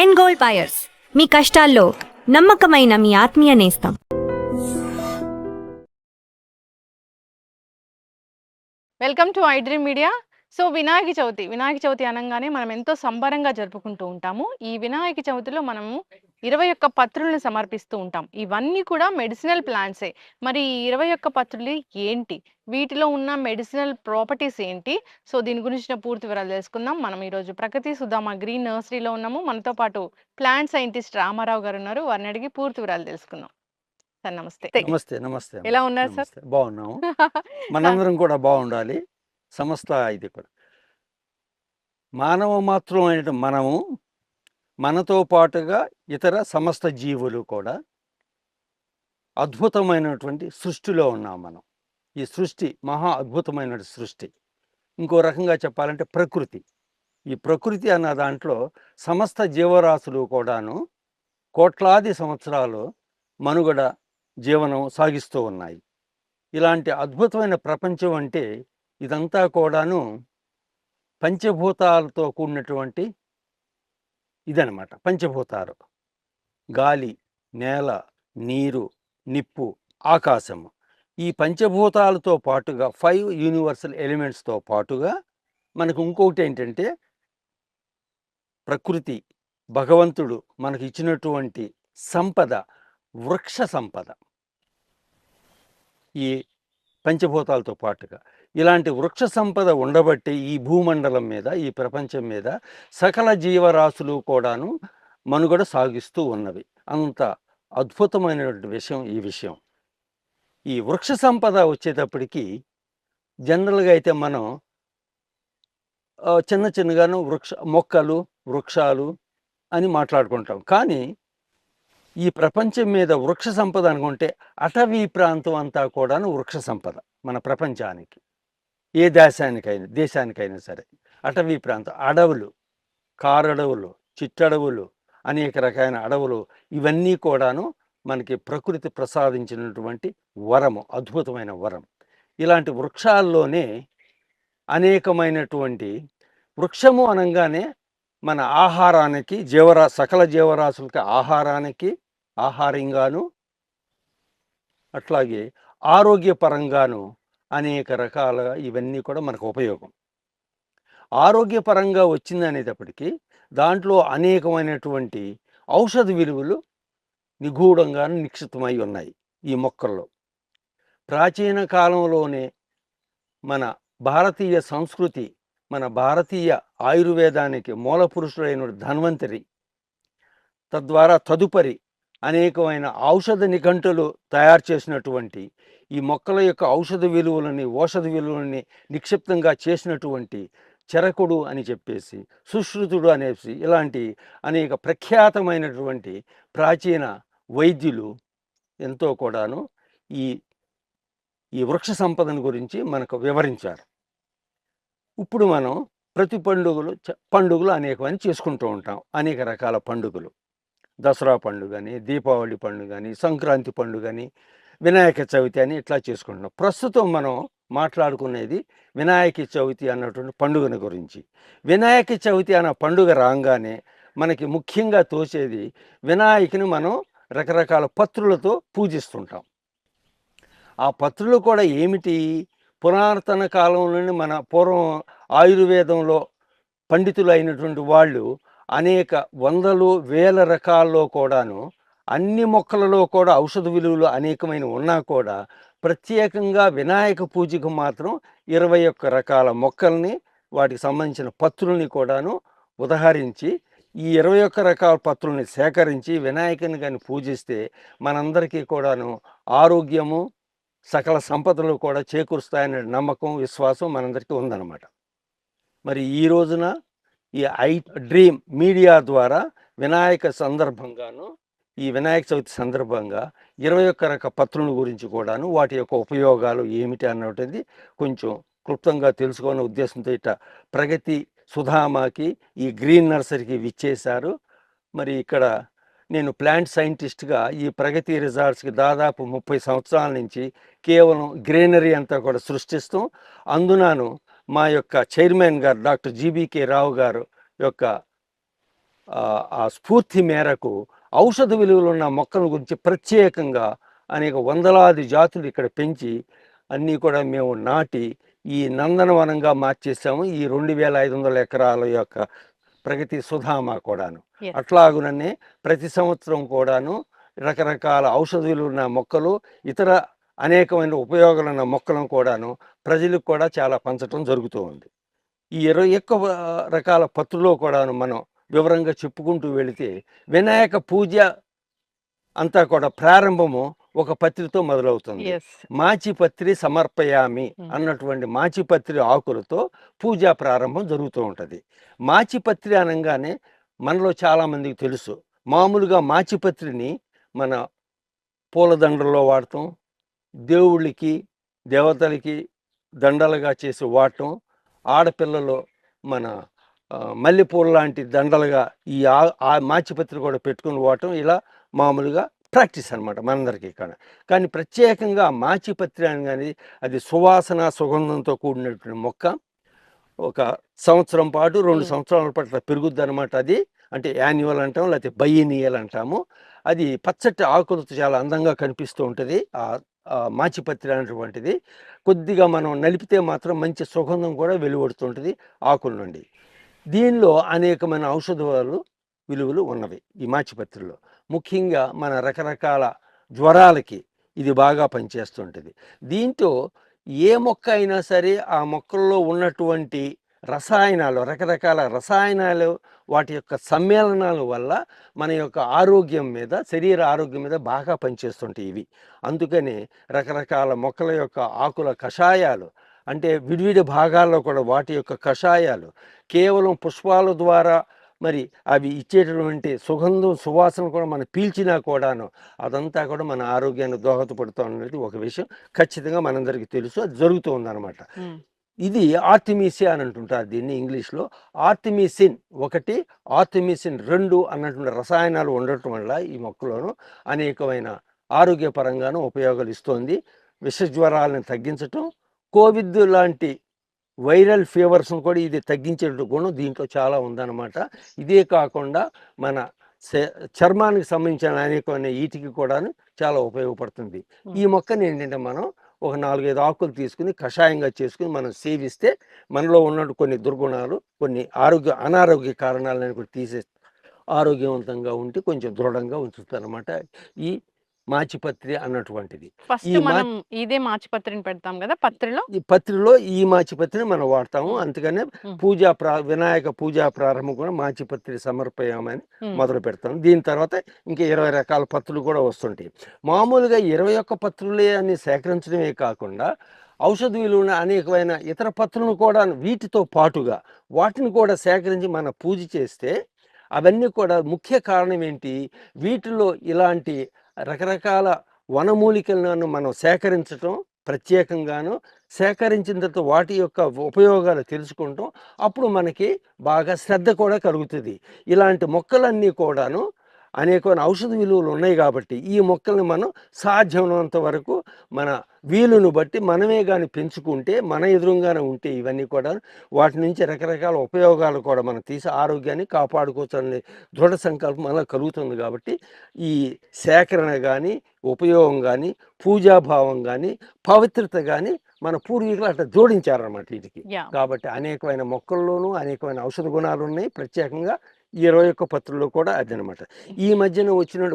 End gold buyers, మీ కష్టాల్లో నమ్మకమైన మీ ఆత్మీయ నేస్తం. Welcome to iDream media. So Vinayaka Chavithi అనగానే మనం ఎంతో సంబరంగా జరుపుకుంటూ ఉంటాము. ఈ వినాయక చవితిలో మనము 21 పత్రులను సమర్పిస్తూ ఉంటాం. ఇవన్నీ కూడా మెడిసినల్ ప్లాంట్సే. మరి ఈ 21 పత్రులు ఏంటి, వీటిలో ఉన్న మెడిసినల్ ప్రాపర్టీస్ ఏంటి? సో దీని గురించిన పూర్తి వివరాలు తెలుసుకుందాం. మనం ఈరోజు ప్రగతి సుధామ గ్రీన్ నర్సరీలో ఉన్నాము. మనతో పాటు ప్లాంట్ సైంటిస్ట్ రామారావు గారు ఉన్నారు. వారిని అడిగి పూర్తి వివరాలు తెలుసుకుందాం. సార్ నమస్తే. నమస్తే. నమస్తే. ఎలా ఉన్నారు సార్? బాగున్నాము. మనందరం కూడా బాగుండాలి. సమస్త ఇది కూడా మానవ మాత్రమైన మనము, మనతో పాటుగా ఇతర సమస్త జీవులు కూడా అద్భుతమైనటువంటి సృష్టిలో ఉన్నాం మనం. ఈ సృష్టి మహా అద్భుతమైన సృష్టి. ఇంకో రకంగా చెప్పాలంటే ప్రకృతి. ఈ ప్రకృతి అన్న దాంట్లో సమస్త జీవరాశులు కూడాను కోట్లాది సంవత్సరాలు మనుగడ జీవనం సాగిస్తూ ఉన్నాయి. ఇలాంటి అద్భుతమైన ప్రపంచం అంటే ఇదంతా కూడాను పంచభూతాలతో కూడినటువంటి ఇదనమాట. పంచభూతాలు: గాలి, నేల, నీరు, నిప్పు, ఆకాశము. ఈ పంచభూతాలతో పాటుగా 5 యూనివర్సల్ ఎలిమెంట్స్తో పాటుగా మనకు ఇంకొకటి ఏంటంటే ప్రకృతి, భగవంతుడు మనకు ఇచ్చినటువంటి సంపద, వృక్ష సంపద. ఈ పంచభూతాలతో పాటుగా ఇలాంటి వృక్ష సంపద ఉండబట్టి ఈ భూమండలం మీద, ఈ ప్రపంచం మీద సకల జీవరాశులు కూడాను మనుగడ సాగిస్తూ ఉన్నవి. అంత అద్భుతమైనటువంటి విషయం ఈ విషయం. ఈ వృక్ష సంపద వచ్చేటప్పటికి జనరల్గా అయితే మనం చిన్న చిన్నగాను మొక్కలు, వృక్షాలు అని మాట్లాడుకుంటాం. కానీ ఈ ప్రపంచం మీద వృక్ష సంపద అనుకుంటే అటవీ ప్రాంతం అంతా కూడాను వృక్ష సంపద. మన ప్రపంచానికి ఏ దేశానికైనా సరే అటవీ ప్రాంతం, అడవులు, కారడవులు, చిట్టడవులు, అనేక రకాల అడవులు, ఇవన్నీ కూడాను మనకి ప్రకృతి ప్రసాదించినటువంటి వరము, అద్భుతమైన వరం. ఇలాంటి వృక్షాల్లోనే అనేకమైనటువంటి వృక్షము అనగానే మన ఆహారానికి, సకల జీవరాశులకి ఆహారంగాను, అట్లాగే ఆరోగ్యపరంగాను అనేక రకాలుగా ఇవన్నీ కూడా మనకు ఉపయోగం. ఆరోగ్యపరంగా వచ్చింది అనేటప్పటికీ దాంట్లో అనేకమైనటువంటి ఔషధ విలువలు నిగూఢంగాను నిక్షిప్తమై ఉన్నాయి ఈ మొక్కల్లో. ప్రాచీన కాలంలోనే మన భారతీయ సంస్కృతి, మన భారతీయ ఆయుర్వేదానికి మూల పురుషుడైన ధన్వంతరి, తద్వారా తదుపరి అనేకమైన ఔషధ నిఘంటులు తయారు చేసినటువంటి ఈ మొక్కల యొక్క ఔషధ విలువలని నిక్షిప్తంగా చేసినటువంటి చరకుడు అని చెప్పేసి, సుశ్రుతుడు అనేసి, ఇలాంటి అనేక ప్రఖ్యాతమైనటువంటి ప్రాచీన వైద్యులు ఎంతో కూడాను ఈ వృక్ష సంపదను గురించి మనకు వివరించారు. ఇప్పుడు మనం ప్రతి పండుగలు అనేకమని చేసుకుంటూ ఉంటాం. అనేక రకాల పండుగలు, దసరా పండుగని, దీపావళి పండుగని, సంక్రాంతి పండుగని, వినాయక చవితి అని ఇట్లా చేసుకుంటున్నాం. ప్రస్తుతం మనం మాట్లాడుకునేది వినాయక చవితి అన్నటువంటి పండుగను గురించి. వినాయక చవితి అన్న పండుగ రాగానే మనకి ముఖ్యంగా తోచేది వినాయకుని మనం రకరకాల పత్రులతో పూజిస్తుంటాం. ఆ పత్రులు కూడా ఏమిటి? పురాతన కాలంలోని మన పూర్వం ఆయుర్వేదంలో పండితులు అయినటువంటి వాళ్ళు అనేక వందలు వేల రకాల్లో కూడాను అన్ని మొక్కలలో కూడా ఔషధ విలువలు అనేకమైన ఉన్నా కూడా ప్రత్యేకంగా వినాయక పూజకు మాత్రం 21 రకాల మొక్కల్ని, వాటికి సంబంధించిన పత్రుల్ని కూడాను ఉదహరించి ఈ 21 రకాల పత్రుల్ని సేకరించి వినాయకుని కానీ పూజిస్తే మనందరికీ కూడాను ఆరోగ్యము, సకల సంపదలు కూడా చేకూరుస్తాయనే నమ్మకం, విశ్వాసం మనందరికీ ఉందన్నమాట. మరి ఈ రోజున ఈ ఐడ్రీమ్ మీడియా ద్వారా ఈ వినాయక చవితి సందర్భంగా 21 రకాల పత్రుల గురించి కూడాను, వాటి యొక్క ఉపయోగాలు ఏమిటి అన్నది కొంచెం క్లుప్తంగా తెలుసుకునే ఉద్దేశంతో ఇట్లా ప్రగతి సుధామాకి, ఈ గ్రీన్ నర్సరీకి విచ్చేశారు. మరి ఇక్కడ నేను ప్లాంట్ సైంటిస్ట్గా ఈ ప్రగతి రిజార్ట్స్కి దాదాపు 30 సంవత్సరాల నుంచి కేవలం గ్రీనరీ అంతా కూడా సృష్టిస్తూ, అందునాను మా యొక్క చైర్మన్ గారు డాక్టర్ జీబీకే రావు గారు యొక్క ఆ స్ఫూర్తి మేరకు ఔషధ విలువలు ఉన్న మొక్కల గురించి ప్రత్యేకంగా అనేక వందలాది జాతులు ఇక్కడ పెంచి అన్నీ కూడా మేము నాటి ఈ నందనవనంగా మార్చేసాము ఈ 2500 ఎకరాల యొక్క ప్రగతి సుధామ కూడాను. Yes. అట్లాగుననే ప్రతి సంవత్సరం కూడాను రకరకాల ఔషధ విలువలు ఉన్న మొక్కలు ఇతర అనేకమైన ఉపయోగాలున్న మొక్కలను కూడాను ప్రజలకు కూడా చాలా పంచటం జరుగుతూ ఉంది. ఈ 21 రకాల పత్రులో కూడాను మనం వివరంగా చెప్పుకుంటూ వెళితే వినాయక పూజ అంతా కూడా ప్రారంభము ఒక పత్రితో మొదలవుతుంది. ఎస్ మాచిపత్రి సమర్పయామి Hmm. అన్నటువంటి మాచిపత్రి ఆకులతో పూజా ప్రారంభం జరుగుతూ ఉంటుంది. మాచిపత్రి అనగానే మనలో చాలామందికి తెలుసు. మామూలుగా మాచిపత్రిని మన పూలదండల్లో వాడటం, దేవుళ్ళకి దేవతలకి దండలుగా చేసి వాడటం, ఆడపిల్లలు మన మల్లెపూల లాంటి దండలుగా ఈ ఆ మాచిపత్రి కూడా పెట్టుకుని వాడటం ఇలా మామూలుగా ప్రాక్టీస్ అనమాట మనందరికీ ఇక్కడ. కానీ ప్రత్యేకంగా మాచిపత్రి అనగానే అది సువాసన సుగంధంతో కూడినటువంటి మొక్క. ఒక సంవత్సరం పాటు 2 సంవత్సరాల పాటు పెరుగుద్ది అనమాట. అది అంటే యాన్యువల్ అంటాం, లేకపోతే బైనియల్ అంటాము. అది పచ్చటి ఆకులతో చాలా అందంగా కనిపిస్తూ ఉంటుంది. ఆ మాచిపత్రి అనేటువంటిది కొద్దిగా మనం నలిపితే మాత్రం మంచి సుగంధం కూడా వెలువడుతుంటుంది ఆకుల నుండి. దీనిలో అనేకమైన ఔషధాలు విలువలు ఉన్నవి ఈ మాచిపత్రిలో. ముఖ్యంగా మన రకరకాల జ్వరాలకి ఇది బాగా పనిచేస్తుంటుంది. దీంతో ఏ మొక్క అయినా సరే ఆ మొక్కల్లో ఉన్నటువంటి రసాయనాలు, రకరకాల రసాయనాలు, వాటి యొక్క సమ్మేళనాల వల్ల మన యొక్క ఆరోగ్యం మీద, శరీర ఆరోగ్యం మీద బాగా పనిచేస్తుంటాయి ఇవి. అందుకని రకరకాల మొక్కల యొక్క ఆకుల కషాయాలు, అంటే విడివిడి భాగాల్లో కూడా వాటి యొక్క కషాయాలు కేవలం పుష్పాల ద్వారా మరి అవి ఇచ్చేటటువంటి సుగంధం సువాసన కూడా మనం పీల్చినా కూడాను అదంతా కూడా మన ఆరోగ్యాన్ని దోహదపడుతూ అనేది ఒక విషయం ఖచ్చితంగా మనందరికీ తెలుసు. అది జరుగుతూ ఉందన్నమాట. ఇది ఆర్టిమిసియా అని అంటుంటారు దీన్ని ఇంగ్లీష్లో. ఆర్టిమిసిన్ 1, ఆర్టిమిసిన్ 2 అన్నటువంటి రసాయనాలు ఉండటం వల్ల ఈ మొక్కలోను అనేకమైన ఆరోగ్యపరంగాను ఉపయోగాలు ఇస్తోంది. విషజ్వరాలను తగ్గించటం, కోవిడ్ లాంటి వైరల్ ఫీవర్స్ను కూడా ఇది తగ్గించే గుణం దీంట్లో చాలా ఉందన్నమాట. ఇదే కాకుండా మన చర్మానికి సంబంధించిన అనేకమైన వీటికి కూడా చాలా ఉపయోగపడుతుంది. ఈ మొక్కని ఏంటంటే మనం ఒక 4-5 ఆకులు తీసుకుని కషాయంగా చేసుకుని మనం సేవిస్తే మనలో ఉన్న కొన్ని దుర్గుణాలు, కొన్ని అనారోగ్య కారణాలను కూడా తీసే ఆరోగ్యవంతంగా ఉండి కొంచెం దృఢంగా ఉంచుతుంది అనమాట ఈ మాచిపత్రి అన్నటువంటిది. ఫస్ట్ మనం ఇదే మాచిపత్రిని పెడతాం కదా పత్రిలో. ఈ పత్రిలో ఈ మాచిపత్రిని మనం వాడతాము. అందుకనే వినాయక పూజా ప్రారంభం కూడా మాచిపత్రి సమర్పయామని మొదలు పెడతాం. దీని తర్వాత ఇంకా 20 రకాల పత్రులు కూడా వస్తుంటాయి. మామూలుగా 21 పత్రులే అని సేకరించడమే కాకుండా ఔషధ విలువన అనేకమైన ఇతర పత్రులను కూడా వీటితో పాటుగా వాటిని కూడా సేకరించి మన పూజ చేస్తే అవన్నీ కూడా ముఖ్య కారణం ఏంటి, వీటిలో ఇలాంటి రకరకాల వనమూలికలను మనం సేకరించటం, ప్రత్యేకంగాను సేకరించిన తర్వాత వాటి యొక్క ఉపయోగాలు తెలుసుకుంటాం. అప్పుడు మనకి బాగా శ్రద్ధ కూడా కలుగుతుంది. ఇలాంటి మొక్కలన్నీ కూడాను అనేకమైన ఔషధ విలువలు ఉన్నాయి కాబట్టి ఈ మొక్కల్ని మనం సాధ్యమైనంత వరకు మన వీలును బట్టి మనమే కానీ పెంచుకుంటే, మన ఎదురుగానే ఉంటే ఇవన్నీ కూడా వాటి నుంచి రకరకాల ఉపయోగాలు కూడా మనం తీసి ఆరోగ్యాన్ని కాపాడుకోవచ్చనే దృఢ సంకల్పం అలా కలుగుతుంది. కాబట్టి ఈ సేకరణ కానీ, ఉపయోగం కానీ, పూజాభావం కానీ, పవిత్రత కానీ మన పూర్వీకులు అట్లా జోడించారన్నమాట వీటికి. కాబట్టి అనేకమైన మొక్కల్లోనూ అనేకమైన ఔషధ గుణాలు ఉన్నాయి. ప్రత్యేకంగా 21 పత్రుల్లో కూడా అదనమాట. ఈ మధ్యన వచ్చిన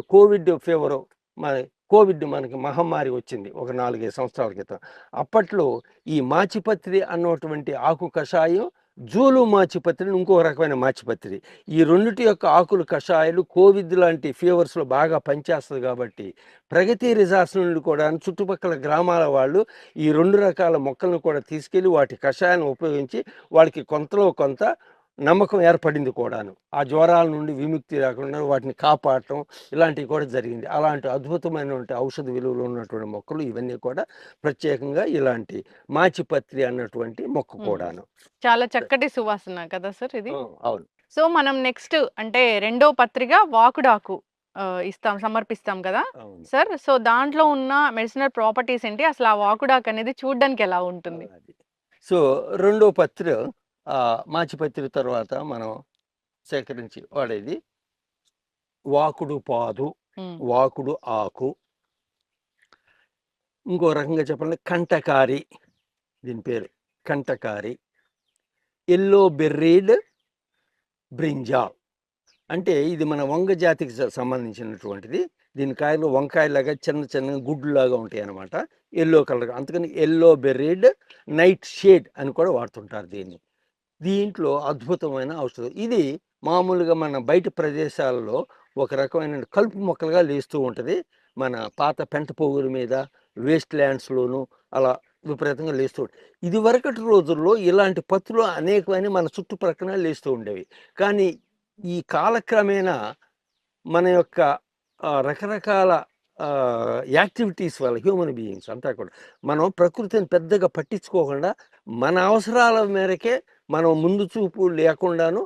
కోవిడ్ మనకి మహమ్మారి వచ్చింది ఒక 4-5 సంవత్సరాల క్రితం. అప్పట్లో ఈ మాచిపత్రి అన్నటువంటి ఆకు కషాయం, జూలు మాచిపత్రిని ఇంకో రకమైన మాచిపత్రి, ఈ రెండిటి యొక్క ఆకులు కషాయాలు కోవిడ్ లాంటి ఫీవర్స్లో బాగా పనిచేస్తుంది. కాబట్టి ప్రగతి రిసార్ట్స్ నుండి కూడా చుట్టుపక్కల గ్రామాల వాళ్ళు ఈ 2 రకాల మొక్కలను కూడా తీసుకెళ్ళి వాటి కషాయాన్ని ఉపయోగించి వాళ్ళకి కొంతలో కొంత నమ్మకం ఏర్పడింది కూడాను. ఆ జ్వరాల నుండి విముక్తి రాకుండా వాటిని కాపాడటం ఇలాంటివి కూడా జరిగింది. అలాంటి అద్భుతమైనటువంటి ఔషధ విలువలు ఉన్నటువంటి మొక్కలు ఇవన్నీ కూడా ప్రత్యేకంగా ఇలాంటి మాచిపత్రి అన్నటువంటి మొక్క కూడాను. చాలా చక్కటి సువాసన కదా సార్ ఇది. అవును. సో మనం నెక్స్ట్ అంటే 2వ పత్రిక వాకుడాకు సమర్పిస్తాం కదా సార్. సో దాంట్లో ఉన్న మెడిసినల్ ప్రాపర్టీస్ ఏంటి, అసలు ఆ వాకుడాకు అనేది చూడడానికి ఎలా ఉంటుంది? సో 2వ పత్రి మాచిపత్రి తర్వాత మనం సేకరించి వాడేది వాకుడు పాదు, ఉమ్, వాకుడు ఆకు. ఇంకో రకంగా చెప్పాలంటే కంటకారి, దీని పేరు కంటకారి. ఎల్లో బెర్రీడ్ బ్రింజాల్, అంటే ఇది మన వంగ జాతికి సంబంధించినటువంటిది. దీని కాయలు వంకాయలాగా చిన్న చిన్న గుడ్లులాగా ఉంటాయి అన్నమాట, ఎల్లో కలర్. అందుకని ఎల్లో బెర్రీడ్ నైట్ షేడ్ అని కూడా వాడుతుంటారు దీన్ని. దీంట్లో అద్భుతమైన ఔషధం ఇది. మామూలుగా మన బయట ప్రదేశాలలో ఒక రకమైన కలుపు మొక్కలుగా లేస్తూ ఉంటుంది. మన పాత పెంట పోగుల మీద, వేస్ట్ ల్యాండ్స్లోను అలా విపరీతంగా లేస్తూ ఉంటుంది. ఇది వరకటి రోజుల్లో ఇలాంటి పత్రులు అనేకమైన మన చుట్టుప్రక్కన లేస్తూ ఉండేవి. కానీ ఈ కాలక్రమేణా మన యొక్క రకరకాల యాక్టివిటీస్ వల్ల హ్యూమన్ బీయింగ్స్ అంతా కూడా మనం ప్రకృతిని పెద్దగా పట్టించుకోకుండా మన అవసరాల మేరకే మనం ముందు చూపు లేకుండాను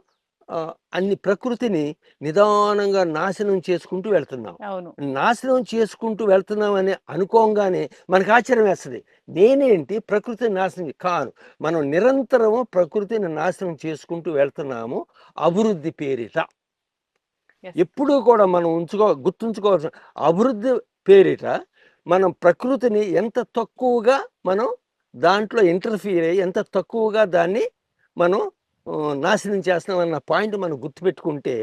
అన్ని ప్రకృతిని నిదానంగా నాశనం చేసుకుంటూ వెళ్తున్నాం. అవును. నాశనం చేసుకుంటూ వెళ్తున్నామని అనుకోగానే మనకు ఆశ్చర్యం వేస్తుంది. నేనేంటి ప్రకృతిని నాశనం కాను, మనం నిరంతరము ప్రకృతిని నాశనం చేసుకుంటూ వెళ్తున్నాము అభివృద్ధి పేరిట. Yes. ఎప్పుడూ కూడా మనం గుర్తుంచుకోవాల్సిన అభివృద్ధి పేరిట మనం ప్రకృతిని ఎంత తక్కువగా మనం దాంట్లో ఇంటర్ఫియర్ అయ్యి ఎంత తక్కువగా దాన్ని మనం నాశనం చేస్తున్నామన్న పాయింట్ మనం గుర్తుపెట్టుకుంటే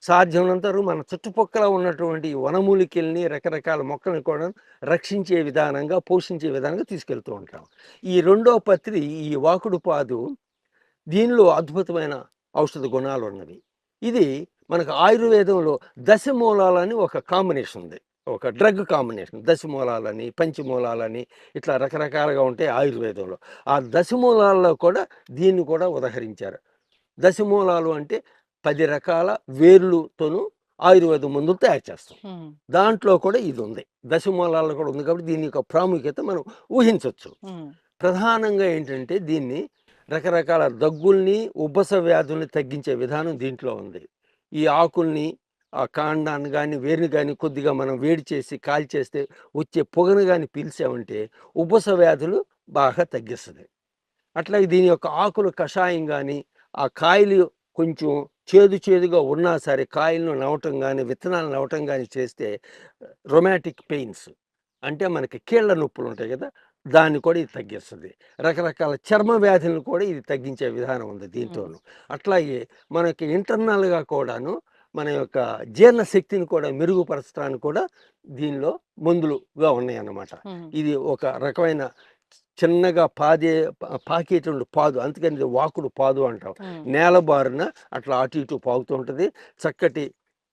సాధ్యమైనంత వరకు మన చుట్టుపక్కల ఉన్నటువంటి వనమూలికల్ని రకరకాల మొక్కల్ని కూడా రక్షించే విధానంగా, పోషించే విధానంగా తీసుకెళ్తూ ఉంటాం. ఈ రెండో పత్రి, ఈ వాకుడు పాదు, దీనిలో అద్భుతమైన ఔషధ గుణాలు ఉన్నవి. ఇది మనకు ఆయుర్వేదంలో దశమూలాలని ఒక కాంబినేషన్ ఉంది, ఒక డ్రగ్ కాంబినేషన్. దశమూలాలని, పంచమూలాలని ఇట్లా రకరకాలుగా ఉంటాయి ఆయుర్వేదంలో. ఆ దశమూలాల్లో కూడా దీన్ని కూడా ఉదహరించారు. దశమూలాలు అంటే 10 రకాల వేర్లతోనూ ఆయుర్వేద మందులు తయారు చేస్తాం. దాంట్లో కూడా ఇది ఉంది, దశమూలాల్లో కూడా ఉంది. కాబట్టి దీని యొక్క ప్రాముఖ్యత మనం ఊహించవచ్చు. ప్రధానంగా ఏంటంటే దీన్ని రకరకాల దగ్గుల్ని, ఉబ్బస వ్యాధుల్ని తగ్గించే విధానం దీంట్లో ఉంది. ఈ ఆకుల్ని, ఆ కాండాన్ని కానీ వేరుని కానీ కొద్దిగా మనం వేడి చేసి కాల్చేస్తే వచ్చే పొగను కానీ పీల్చామంటే ఉబ్బస వ్యాధులు బాగా తగ్గిస్తుంది. అట్లాగే దీని యొక్క ఆకులు కషాయం కానీ, ఆ కాయలు కొంచెం చేదుగా ఉన్నా సరే కాయలను నవ్వటం కానీ, విత్తనాలు నవ్వటం కానీ చేస్తే రొమాటిక్ పెయిన్స్ అంటే మనకి కీళ్ళ నొప్పులు ఉంటాయి కదా, దాన్ని కూడా ఇది తగ్గిస్తుంది. రకరకాల చర్మ వ్యాధులను కూడా ఇది తగ్గించే విధానం ఉంది దీంట్లోనూ. అట్లాగే మనకి ఇంటర్నల్గా కూడాను మన యొక్క జీర్ణశక్తిని కూడా మెరుగుపరచడానికి కూడా దీనిలో మందులుగా ఉన్నాయి అన్నమాట. ఇది ఒక రకమైన చిన్నగా పాకేటువంటి పాదు, అందుకని ఇది వాకుడు పాదు అంటాం. నేల బారున అట్లా అటు ఇటు పాకుతూ ఉంటుంది. చక్కటి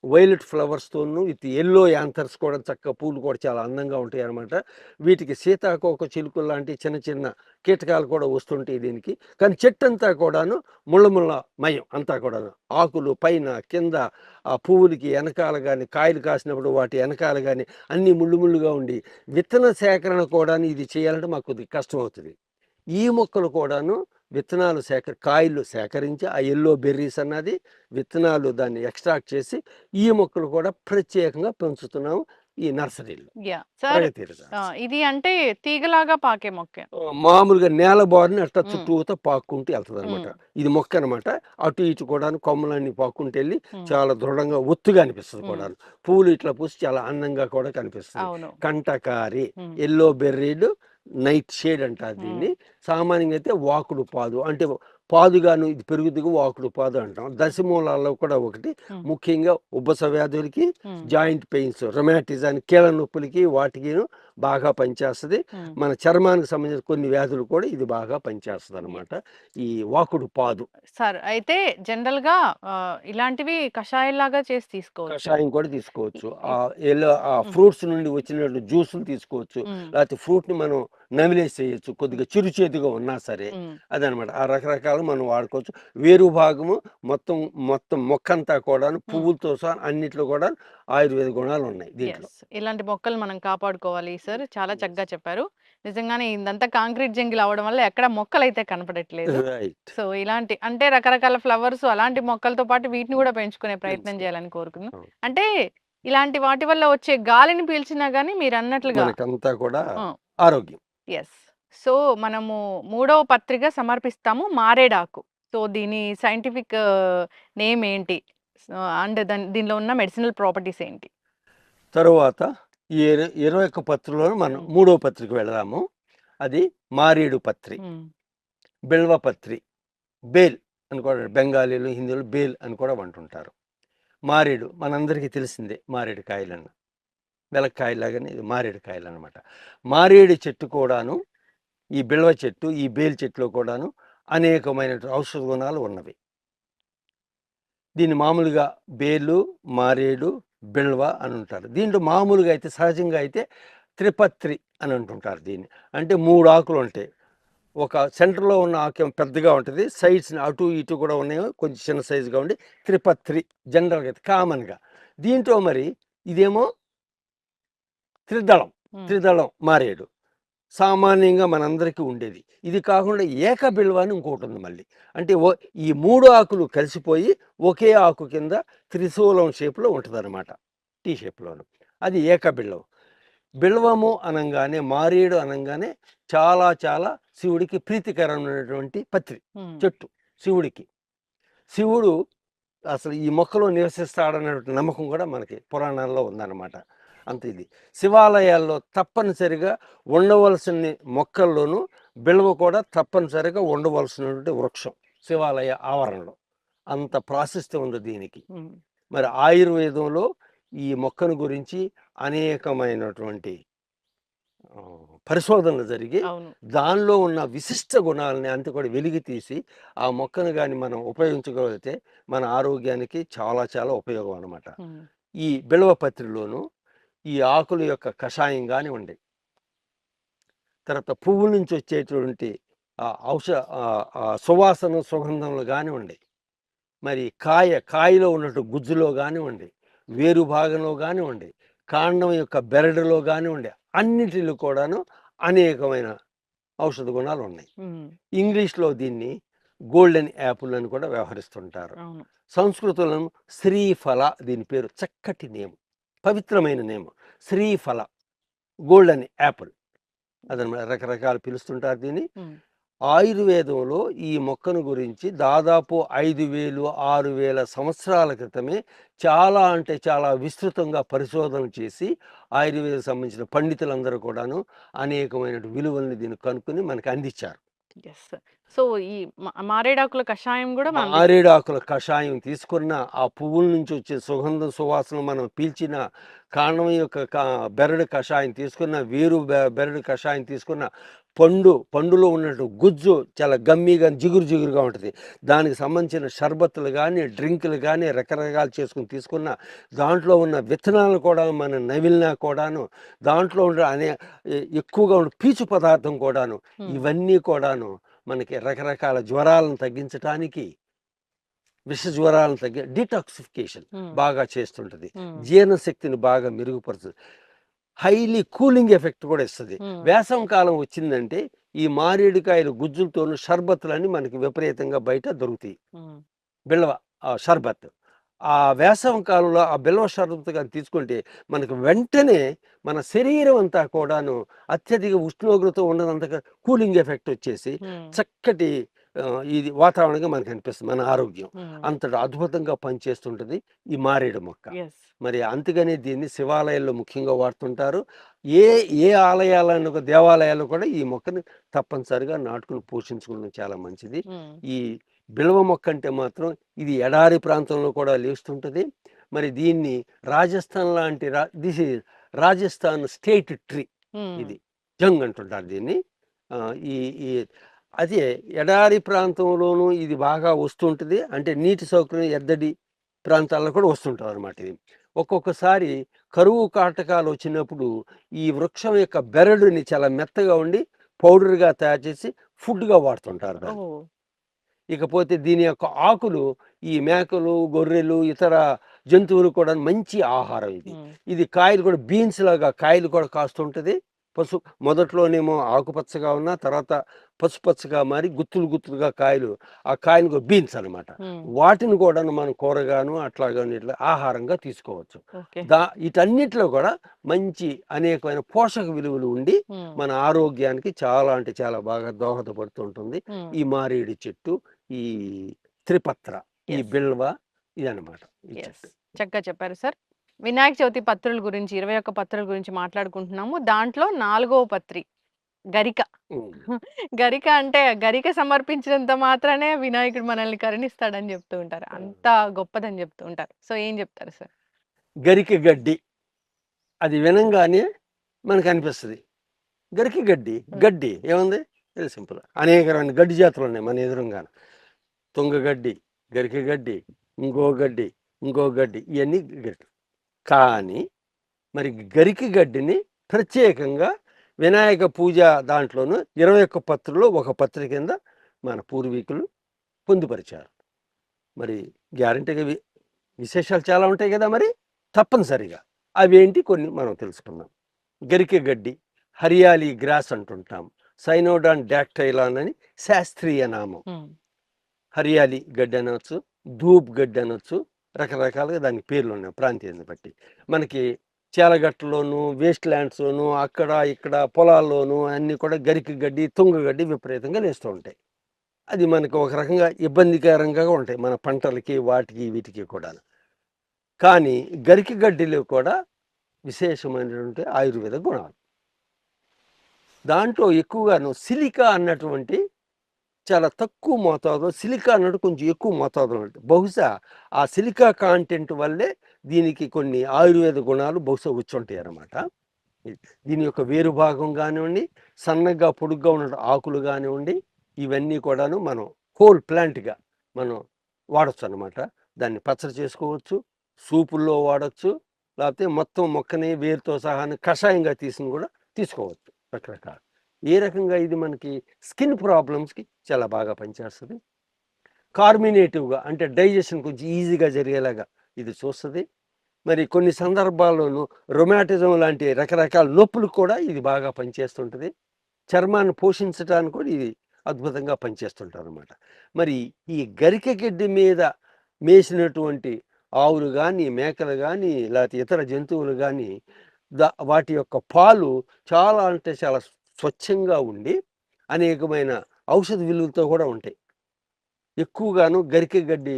వైలెట్ ఫ్లవర్స్తోనూ విత్ ఎల్లో యాంథర్స్ కూడా, చక్కగా పూలు కూడా చాలా అందంగా ఉంటాయి అన్నమాట. వీటికి సీతాకోక చిలుకలు లాంటి చిన్న చిన్న కీటకాలు కూడా వస్తుంటాయి దీనికి. కానీ చెట్టు అంతా కూడాను ముళ్ళ మయం అంతా కూడాను, ఆకులు పైన కింద, ఆ పువ్వులకి వెనకాల కానీ, కాయలు కాసినప్పుడు వాటి వెనకాల కానీ అన్నీ ముళ్ళుగా ఉండి విత్తన సేకరణ కూడా ఇది చేయాలంటే మాకు కొద్దిగా కష్టం అవుతుంది. ఈ మొక్కలు కూడాను విత్తనాలు కాయలు సేకరించి ఆ ఎల్లో బెర్రీస్ అన్నది విత్తనాలు దాన్ని ఎక్స్ట్రాక్ట్ చేసి ఈ మొక్కలు కూడా ప్రత్యేకంగా పెంచుతున్నాము ఈ నర్సరీలో. ఇది అంటే తీగలాగా పాకే మొక్క, మామూలుగా నేల బారిని అట్లా చుట్టూతో పాక్కుంటూ వెళ్తుంది అనమాట. ఇది మొక్క అనమాట. అటు ఇటు కూడా కొమ్మలన్నీ పాక్కుంటూ వెళ్ళి చాలా దృఢంగా ఒత్తుగా అనిపిస్తుంది కూడా. పూలు ఇట్లా పూసి చాలా అందంగా కూడా కనిపిస్తుంది. కంటకారి, ఎల్లో బెర్రీడ్ నైట్ షేడ్ అంటారు దీన్ని. సామాన్యంగా అయితే వాకుడు పాదు అంటే పాదుగాను ఇది పెరుగుతుగా వాకుడు పాదు అంటాం. దశమూలాల్లో కూడా ఒకటి, ముఖ్యంగా ఉబ్బస వ్యాధులకి, జాయింట్ పెయిన్స్, రొమాటిజానికి, కీళ్ళ నొప్పులకి వాటికి బాగా పనిచేస్తుంది. మన చర్మానికి సంబంధించిన కొన్ని వ్యాధులు కూడా ఇది బాగా పనిచేస్తుంది అనమాట ఈ వాకుడు పాదు. సార్ అయితే జనరల్ గా ఇలాంటివి కషాయంలాగా చేసి తీసుకోవచ్చు, కషాయం కూడా తీసుకోవచ్చు. ఆ ఫ్రూట్స్ నుండి వచ్చిన జ్యూసులు తీసుకోవచ్చు, లేకపోతే ఫ్రూట్ ని మనం నమిలేసేయచ్చు కొద్దిగా చిరుచేతిగా ఉన్నా సరే. అదనమాట. ఆ రకరకాలు మనం వాడుకోవచ్చు. వేరు భాగము మొత్తం మొక్క అంతా కూడా పువ్వులతో సహా అన్నిట్లో కూడా ఆయుర్వేద గుణాలు ఉన్నాయి దీంట్లో. ఇలాంటి మొక్కలు మనం కాపాడుకోవాలి సార్. చాలా చక్కగా చెప్పారు. నిజంగానే ఇదంతా కాంక్రీట్ జంగిల్ అవడం వల్ల ఎక్కడ మొక్కలు అయితే కనపడట్లేదు. సో ఇలాంటి అంటే రకరకాల ఫ్లవర్స్ అలాంటి మొక్కలతో పాటు వీటిని కూడా పెంచుకునే ప్రయత్నం చేయాలని కోరుకున్నాం. అంటే ఇలాంటి వాటి వల్ల వచ్చే గాలిని పీల్చినా గానీ మీరు అన్నట్లుగా అంతా కూడా ఆరోగ్యం. ఎస్. సో మనము 3వ పత్రిక సమర్పిస్తాము, మారేడాకు. సో దీని సైంటిఫిక్ నేమ్ ఏంటి, అండ్ దీనిలో ఉన్న మెడిసినల్ ప్రాపర్టీస్ ఏంటి? తరువాత ఈ 21 పత్రికలో మనం 3వ పత్రికి వెళదాము. అది మారేడు పత్రి, బిల్వపత్రి, బేల్ అని కూడా బెంగాలీలు, హిందీలు బేల్ అని కూడా అంటుంటారు. మారేడు మనందరికీ తెలిసిందే, మారేడు కాయలన్న వెలక్కాయలాగానే ఇది మారేడు కాయలు అనమాట. మారేడు చెట్టు కూడాను, ఈ బిల్వ చెట్టు, ఈ బేల్ చెట్టులో కూడాను అనేకమైన ఔషధ గుణాలు ఉన్నవి. దీన్ని మామూలుగా బేలు, మారేడు, బిల్వ అని ఉంటారు. దీంట్లో మామూలుగా అయితే సహజంగా అయితే త్రిపత్రి అని అంటుంటారు దీన్ని. అంటే 3 ఆకులు ఉంటాయి. ఒక సెంటర్లో ఉన్న ఆకు పెద్దగా ఉంటుంది, సైడ్స్ అటు ఇటు కూడా ఉన్నాయి, కొంచెం చిన్న సైజుగా ఉండి త్రిపత్రి జనరల్గా అయితే కామన్గా. దీంట్లో మరి ఇదేమో త్రిదళం మారేడు సామాన్యంగా మనందరికీ ఉండేది. ఇది కాకుండా ఏకబిల్వ అని ఇంకోటి ఉంది మళ్ళీ. అంటే ఈ 3 ఆకులు కలిసిపోయి ఒకే ఆకు కింద త్రిశూలం షేప్లో ఉంటుంది అనమాట, టీ షేప్లోను. అది ఏకబిల్వం. బిల్వము అనంగానే, మారేడు అనంగానే చాలా చాలా శివుడికి ప్రీతికరమైనటువంటి పత్రి చెట్టు. శివుడు అసలు ఈ మొక్కలో నివసిస్తాడనేటువంటి నమ్మకం కూడా మనకి పురాణాల్లో ఉందన్నమాట. అంత ఇది శివాలయాల్లో తప్పనిసరిగా ఉండవలసిన మొక్కల్లోనూ బిల్వ కూడా తప్పనిసరిగా ఉండవలసినటువంటి వృక్షం శివాలయ ఆవరణలో. అంత ప్రాశస్త్యం ఉంది దీనికి. మరి ఆయుర్వేదంలో ఈ మొక్కను గురించి అనేకమైనటువంటి పరిశోధనలు జరిగి దానిలో ఉన్న విశిష్ట గుణాలని అంత కూడా వెలికి తీసి ఆ మొక్కను కానీ మనం ఉపయోగించగలిగితే మన ఆరోగ్యానికి చాలా చాలా ఉపయోగం అన్నమాట. ఈ బిల్వపత్రిలోను ఈ ఆకుల యొక్క కషాయం కానివ్వండి, తర్వాత పువ్వుల నుంచి వచ్చేటువంటి సువాసన సుగంధములు కానివ్వండి, మరి కాయలో ఉన్నట్టు గుజ్జులో కానివ్వండి, వేరు భాగంలో కానివ్వండి, కాండం యొక్క బెరడులో కానివ్వండి, అన్నిటిలో కూడాను అనేకమైన ఔషధ గుణాలు ఉన్నాయి. ఇంగ్లీష్లో దీన్ని గోల్డెన్ యాపిల్ అని కూడా వ్యవహరిస్తుంటారు. సంస్కృతంలో శ్రీఫల, దీని పేరు చక్కటి నేము, పవిత్రమైన నేము శ్రీఫల, గోల్డెన్ యాపిల్ అదనమాట. రకరకాలు పిలుస్తుంటారు దీన్ని. ఆయుర్వేదంలో ఈ మొక్కను గురించి దాదాపు 5,000-6,000 సంవత్సరాల క్రితమే చాలా అంటే చాలా విస్తృతంగా పరిశోధన చేసి ఆయుర్వేదం సంబంధించిన పండితులందరూ కూడాను అనేకమైన విలువల్ని దీన్ని కనుక్కొని మనకి అందించారు. సో ఈ మారేడాకుల కషాయం కూడా మారేడాకుల కషాయం తీసుకున్న, ఆ పువ్వుల నుంచి వచ్చే సుగంధ సువాసన మనం పీల్చిన, కాండం యొక్క బెరడు కషాయం తీసుకున్న, వేరు బెరడు కషాయం తీసుకున్న, పండులో ఉన్నట్టు గుజ్జు చాలా గమ్మీగా జిగురుగా ఉంటుంది, దానికి సంబంధించిన షర్బత్తులు కానీ డ్రింకులు కానీ రకరకాలు చేసుకుని తీసుకున్న, దాంట్లో ఉన్న విత్తనాలు కూడా మనం నవిలినా కూడాను, దాంట్లో ఉండే ఎక్కువగా ఉండే పీచు పదార్థం కూడాను, ఇవన్నీ కూడాను మనకి రకరకాల జ్వరాలను తగ్గించడానికి, విష జ్వరాలను డిటాక్సిఫికేషన్ బాగా చేస్తుంటుంది, జీర్ణశక్తిని బాగా మెరుగుపరుస్తుంది, హైలీ కూలింగ్ ఎఫెక్ట్ కూడా ఇస్తుంది. వేసవి కాలం వచ్చిందంటే ఈ మారేడుకాయల గుజ్జులతోనూ షర్బత్తులన్నీ మనకి విపరీతంగా బయట దొరుకుతాయి. బిల్వ షర్బత్, ఆ వేసవి కాలంలో ఆ బిల్వ షర్బత్ కానీ తీసుకుంటే మనకు వెంటనే మన శరీరం అంతా కూడాను అత్యధిక ఉష్ణోగ్రత ఉన్నదంతగా కూలింగ్ ఎఫెక్ట్ వచ్చేసి చక్కటి ఇది వాతావరణంగా మనకు అనిపిస్తుంది. మన ఆరోగ్యం అంతటా అద్భుతంగా పనిచేస్తుంటుంది ఈ మారేడు మొక్క. మరి అందుకనే దీన్ని శివాలయాల్లో ముఖ్యంగా వాడుతుంటారు. ఏ ఆలయాలను దేవాలయాల్లో కూడా ఈ మొక్కని తప్పనిసరిగా నాటుకుని పోషించుకోవడం చాలా మంచిది. ఈ బిల్వ మొక్క అంటే మాత్రం ఇది ఎడారి ప్రాంతంలో కూడా లేస్తుంటుంది. మరి దీన్ని రాజస్థాన్ లాంటి this is Rajasthan state tree, ఇది జంగ్ అంటుంటారు దీన్ని. ఈ అదే ఎడారి ప్రాంతంలోనూ ఇది బాగా వస్తుంటుంది. అంటే నీటి సౌకర్యం ఎద్దడి ప్రాంతాల్లో కూడా వస్తుంటుంది అనమాట. ఇది ఒక్కొక్కసారి కరువు కాటకాలు వచ్చినప్పుడు ఈ వృక్షం యొక్క బెరడుని చాలా మెత్తగా ఉండి పౌడర్గా తయారు చేసి ఫుడ్గా వాడుతుంటారు దాన్ని. ఇకపోతే దీని యొక్క ఆకులు ఈ మేకలు, గొర్రెలు, ఇతర జంతువులు కూడా మంచి ఆహారం. ఇది కాయలు కూడా బీన్స్ లాగా కాయలు కూడా కాస్తుంటుంది. మొదట్లోనేమో ఆకుపచ్చగా ఉన్న తర్వాత పసుపచ్చగా మారి గుత్తులుగా కాయలు, ఆ కాయలు బీన్స్ అనమాట. వాటిని కూడా మనం కూరగాను అట్లాగాను ఇట్లా ఆహారంగా తీసుకోవచ్చు. వీటన్నిటిలో కూడా మంచి అనేకమైన పోషక విలువలు ఉండి మన ఆరోగ్యానికి చాలా అంటే చాలా బాగా దోహదపడుతుంటుంది. ఈ మారేడు చెట్టు, ఈ త్రిపత్ర, ఈ బిల్వ, ఇదన్నమాట ఈ ఎస్ చెట్టు. చక్కగా చెప్పారు సార్. వినాయక చవితి పత్రుల గురించి 21 పత్రుల గురించి మాట్లాడుకుంటున్నాము. దాంట్లో 4వ పత్రి గరిక. హ్మ్. గరిక అంటే గరిక సమర్పించినంత మాత్రానే వినాయకుడు మనల్ని కరుణిస్తాడని చెప్తూ ఉంటారు. అంత గొప్పదని చెప్తూ ఉంటారు. సో ఏం చెప్తారు సార్? గరిక గడ్డి అది వినంగానే మనకు అనిపిస్తుంది. గరిక గడ్డి, హ్మ్. గడ్డి ఏముంది? Very simple. అనేక రకమైన గడ్డి జాతులు ఉన్నాయి మన ఎదురుంగాన. తుంగగడ్డి, గరిక గడ్డి, ఇంకో గడ్డి ఇవన్నీ గడ్డి. కానీ మరి గరిక గడ్డిని ప్రత్యేకంగా వినాయక పూజ దాంట్లోనూ 21 పత్రుల్లో ఒక పత్రి కింద మన పూర్వీకులు పొందుపరిచారు. మరి గ్యారంటీగా విశేషాలు చాలా ఉంటాయి కదా మరి తప్పనిసరిగా. అవేంటి కొన్ని మనం తెలుసుకుందాం. గరిక గడ్డి హరియాలి గ్రాస్ అంటుంటాం. సైనోడాన్ డాక్టైలాన్ అని శాస్త్రీయ నామం. హ్మ్. హరియాలి గడ్డి అనవచ్చు, ధూప్ గడ్డి అనవచ్చు, రకరకాలుగా దానికి పేర్లు ఉన్నాయి ప్రాంతీయాన్ని బట్టి. మనకి చేలగట్లలోను వేస్ట్ ల్యాండ్స్లోను అక్కడ ఇక్కడ పొలాల్లోనూ అన్నీ కూడా గరిక గడ్డి తుంగగడ్డి విపరీతంగా లేస్తూ ఉంటాయి. అది మనకు ఒక రకంగా ఇబ్బందికరంగా ఉంటాయి మన పంటలకి వాటికి వీటికి కూడా. కానీ గరిక గడ్డిలో కూడా విశేషమైనటువంటి ఆయుర్వేద గుణాలు. దాంట్లో ఎక్కువగాను సిలికా అన్నటువంటి చాలా తక్కువ మోతాదులో సిలికా అన్నట్టు కొంచెం ఎక్కువ మోతాదులో ఉంటుంది. బహుశా ఆ సిలికా కాంటెంట్ వల్లే దీనికి కొన్ని ఆయుర్వేద గుణాలు బహుశా వచ్చుంటాయి అన్నమాట. దీని యొక్క వేరు భాగం కానివ్వండి, సన్నగా పొడుగ్గా ఉన్న ఆకులు కానివ్వండి, ఇవన్నీ కూడాను మనం హోల్ ప్లాంట్గా మనం వాడచ్చు అన్నమాట. దాన్ని పచ్చడి చేసుకోవచ్చు, సూపుల్లో వాడచ్చు, లేకపోతే మొత్తం మొక్కని వేరుతో సహా కషాయంగా తీసుకుని కూడా తీసుకోవచ్చు రకరకాల. ఏ రకంగా ఇది మనకి స్కిన్ ప్రాబ్లమ్స్కి చాలా బాగా పనిచేస్తుంది. కార్మినేటివ్గా అంటే డైజెషన్ కొంచెం ఈజీగా జరిగేలాగా ఇది చూస్తుంది. మరి కొన్ని సందర్భాల్లోనూ రొమాటిజం లాంటి రకరకాల నొప్పులకు కూడా ఇది బాగా పనిచేస్తుంటుంది. చర్మాన్ని పోషించడానికి కూడా ఇది అద్భుతంగా పనిచేస్తుంటారు అన్నమాట. మరి ఈ గరిక గడ్డి మీద మేసినటువంటి ఆవులు కానీ మేకలు కానీ లేకపోతే ఇతర జంతువులు కానీ వాటి యొక్క పాలు చాలా అంటే చాలా స్వచ్ఛంగా ఉండి అనేకమైన ఔషధ విలువలతో కూడా ఉంటాయి. ఎక్కువగాను గరిక గడ్డి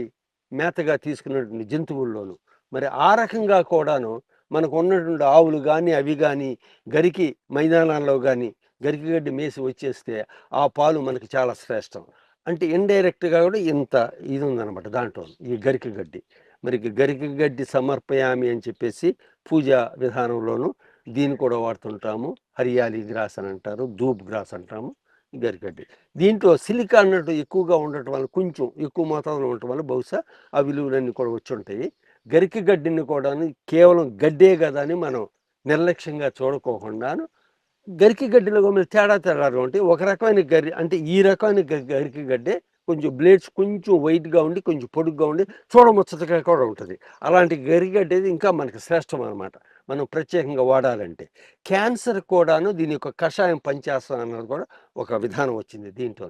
మేతగా తీసుకున్నటువంటి జంతువుల్లోనూ మరి ఆ రకంగా కూడాను మనకు ఉన్నటువంటి ఆవులు కానీ అవి కానీ గరికి మైదానాల్లో కానీ గరిక గడ్డి మేసి వచ్చేస్తే ఆ పాలు మనకి చాలా శ్రేష్టం. అంటే ఇండైరెక్ట్గా కూడా ఇంత ఇది ఉందన్నమాట దాంట్లో ఈ గరిక గడ్డి. మరి గరిక గడ్డి సమర్పయామి అని చెప్పేసి పూజా విధానంలోనూ దీన్ని కూడా వాడుతుంటాము. హరియాలి గ్రాస్ అని అంటారు, ధూప్ గ్రాస్ అంటాము, గరికడ్డి. దీంట్లో సిలికా అన్నట్టు ఎక్కువగా ఉండటం వల్ల కొంచెం ఎక్కువ మోతాదులో ఉండటం వల్ల బహుశా ఆ విలువలన్నీ కూడా వచ్చి ఉంటాయి. గరిక గడ్డిని కూడా కేవలం గడ్డే కదా అని మనం నిర్లక్ష్యంగా చూడకోకుండాను గరిక గడ్డిలో మీరు తేడాగా ఉంటాయి. ఒక రకమైన గరి అంటే ఈ రకమైన గరిక గడ్డే కొంచెం బ్లేడ్స్ కొంచెం వైట్గా ఉండి కొంచెం పొడుగ్గా ఉండి చూడముచ్చటగా కూడా ఉంటుంది. అలాంటి గరిక గడ్డి ఇంకా మనకి శ్రేష్టం అనమాట మనం ప్రత్యేకంగా వాడాలంటే. క్యాన్సర్ కూడాను దీని యొక్క కషాయం పనిచేస్తాం అన్నది కూడా ఒక విధానం వచ్చింది దీంట్లో.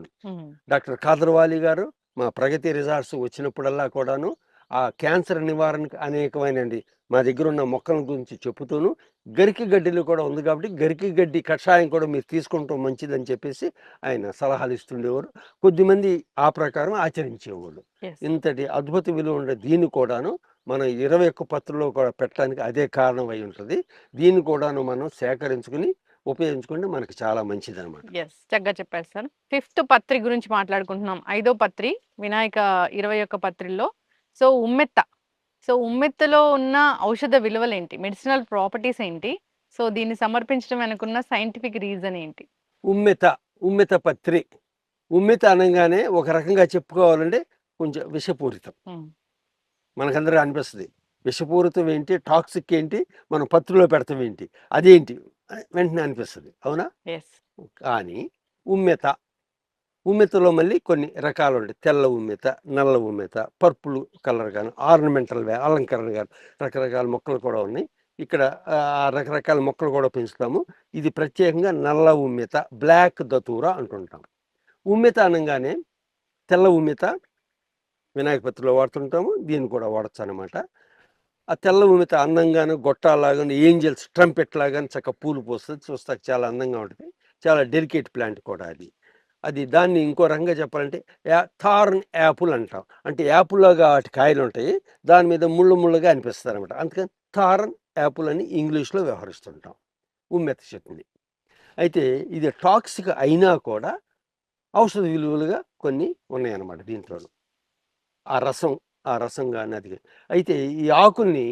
డాక్టర్ కాదర్వాలి గారు మా ప్రగతి రిసార్ట్స్ వచ్చినప్పుడల్లా కూడాను ఆ క్యాన్సర్ నివారణకు అనేకమైనది మా దగ్గర ఉన్న మొక్కల గురించి చెప్పుతూను గరిక గడ్డిలో కూడా ఉంది కాబట్టి గరిక గడ్డి కషాయం కూడా మీరు తీసుకుంటాం మంచిదని చెప్పేసి ఆయన సలహాలు ఇస్తుండేవారు. కొద్దిమంది ఆ ప్రకారం ఆచరించేవాళ్ళు. ఇంతటి అద్భుత విలువ ఉండే దీన్ని కూడాను మనం 21 పత్రుల్లో కూడా పెట్టడానికి అదే కారణం అయి ఉంటుంది. దీన్ని కూడాను మనం సేకరించుకుని ఉపయోగించుకుంటే మనకి చాలా మంచిది అనమాట. చక్కగా చెప్పారు సార్. 5th పత్రి గురించి మాట్లాడుకుంటున్నాం. 5వ పత్రి వినాయక 21 పత్రిలో సో ఉమ్మెత్త. సో ఉమ్మెత్తలో ఉన్న ఔషధ విలువలేంటి? మెడిసినల్ ప్రాపర్టీస్ ఏంటి? సో దీన్ని సమర్పించడం వెనుకున్న సైంటిఫిక్ రీజన్ ఏంటి? ఉమ్మెత పత్రి. ఉమ్మెత అనగానే ఒక రకంగా చెప్పుకోవాలంటే కొంచెం విషపూరితం. మనకందరూ అనిపిస్తుంది విషపూరితం ఏంటి, టాక్సిక్ ఏంటి, మనం పత్రిలో పెడతాం ఏంటి, అదేంటి వెంటనే అనిపిస్తుంది, అవునా? కానీ ఉమ్మెతలో మళ్ళీ కొన్ని రకాలు ఉంటాయి. తెల్ల ఉమ్మెత, నల్ల ఉమ్మెత, పర్పుల్ కలర్ కానీ, ఆర్నమెంటల్ అలంకరణ కానీ రకరకాల మొక్కలు కూడా ఉన్నాయి. ఇక్కడ రకరకాల మొక్కలు కూడా పెంచుతాము. ఇది ప్రత్యేకంగా నల్ల ఉమ్మెత, బ్లాక్ దతూరా అంటుంటాం. ఉమ్మెత అనగానే తెల్ల ఉమ్మెత వినాయక పత్రిలో వాడుతుంటాము, దీన్ని కూడా వాడచ్చు అనమాట. ఆ తెల్ల ఉమ్మెత అందంగాను గొట్టాలాగాను ఏంజల్స్ ట్రంపెట్ లాగాను చక్కగా పూలు పోస్తుంది, చూస్తాక చాలా అందంగా ఉంటుంది. చాలా డెలికేట్ ప్లాంట్ కూడా అది. అది దాన్ని ఇంకో రకంగా చెప్పాలంటే థార్న్ యాపిల్ అంటాం. అంటే యాపిల్‌లాగా వాటి కాయలు ఉంటాయి. దాని మీద ముళ్ళు ముళ్ళుగా అనిపిస్తారనమాట. అందుకని థార్న్ యాపిల్ అని ఇంగ్లీష్‌లో వ్యవహరిస్తుంటాం ఉమ్మెత్త చెట్టుని. అయితే ఇది టాక్సిక్ అయినా కూడా ఔషధ విలువలుగా కొన్ని ఉన్నాయన్నమాట దీంట్లోను. ఆ రసం గాని అది గాని. అయితే ఈ ఆకుల్ని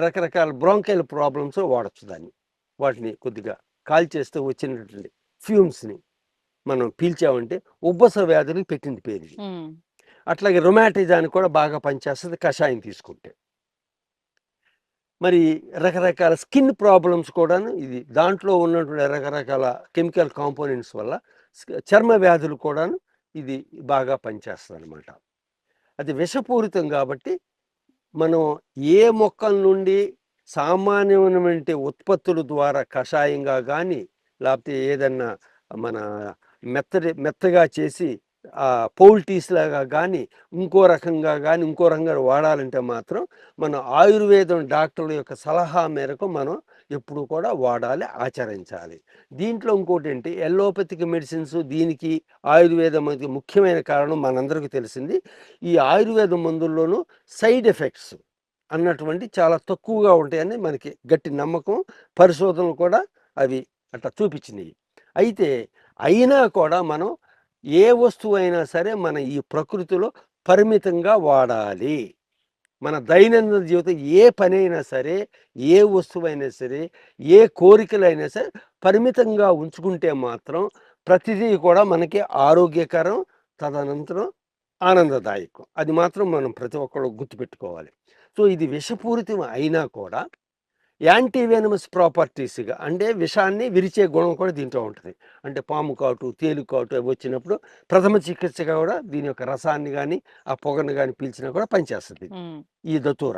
రకరకాల బ్రాంకైల్ ప్రాబ్లమ్స్‌లో వాడొచ్చు దాన్ని. వాటిని కొద్దిగా కాల్చేస్తే వచ్చినటువంటి ఫ్యూమ్స్‌ని మనం పీల్చామంటే ఉబ్బస వ్యాధులకి పెట్టింది పేరిది. హ్మ్. అట్లాగే రొమాటిజానికి కూడా బాగా పనిచేస్తది కషాయం తీసుకుంటే. మరి రకరకాల స్కిన్ ప్రాబ్లమ్స్ కూడాను ఇది దాంట్లో ఉన్నటువంటి రకరకాల కెమికల్ కాంపోనెంట్స్ వల్ల చర్మ వ్యాధులు కూడాను ఇది బాగా పనిచేస్తదనమాట. అది విషపూరితం కాబట్టి మనం ఏ మొక్కల నుండి సామాన్యమైనటువంటి ఉత్పత్తుల ద్వారా కషాయంగా గానీ, లేపోతే ఏదన్నా మన మెత్తగా చేసి పౌల్టీస్ లాగా గానీ, ఇంకో రకంగా వాడాలంటే మాత్రం మన ఆయుర్వేదం డాక్టర్ల యొక్క సలహా మేరకు మనం ఎప్పుడు కూడా వాడాలి, ఆచరించాలి. దీంట్లో ఇంకోటేంటి ఎలోపతిక్ మెడిసిన్స్ దీనికి ఆయుర్వేదం మధ్య ముఖ్యమైన కారణం మనందరికీ తెలిసింది. ఈ ఆయుర్వేద మందుల్లోనూ సైడ్ ఎఫెక్ట్స్ అన్నటువంటి చాలా తక్కువగా ఉంటాయని మనకి గట్టి నమ్మకం. పరిశోధనలు కూడా అవి అట్లా చూపించినాయి. అయితే అయినా కూడా మనం ఏ వస్తువైనా సరే మన ఈ ప్రకృతిలో పరిమితంగా వాడాలి. మన దైనందిన జీవితం ఏ పనైనా సరే, ఏ వస్తువైనా సరే, ఏ కోరికలైనా సరే పరిమితంగా ఉంచుకుంటే మాత్రం ప్రతిదీ కూడా మనకి ఆరోగ్యకరం, తదనంతరం ఆనందదాయకం. అది మాత్రం మనం ప్రతి ఒక్కళ్ళు గుర్తుపెట్టుకోవాలి. సో ఇది విషపూరితం అయినా కూడా యాంటీ వెనమస్ ప్రాపర్టీస్‌గా అంటే విషాన్ని విరిచే గుణం కూడా దీంట్లో ఉంటది. అంటే పాము కాటు, తేలు కాటు అవి వచ్చినప్పుడు ప్రథమ చికిత్సగా కూడా దీని యొక్క రసాన్ని గానీ, ఆ పొగను గానీ పీల్చినా కూడా పనిచేస్తది. హ్మ్. ఈ దతూర.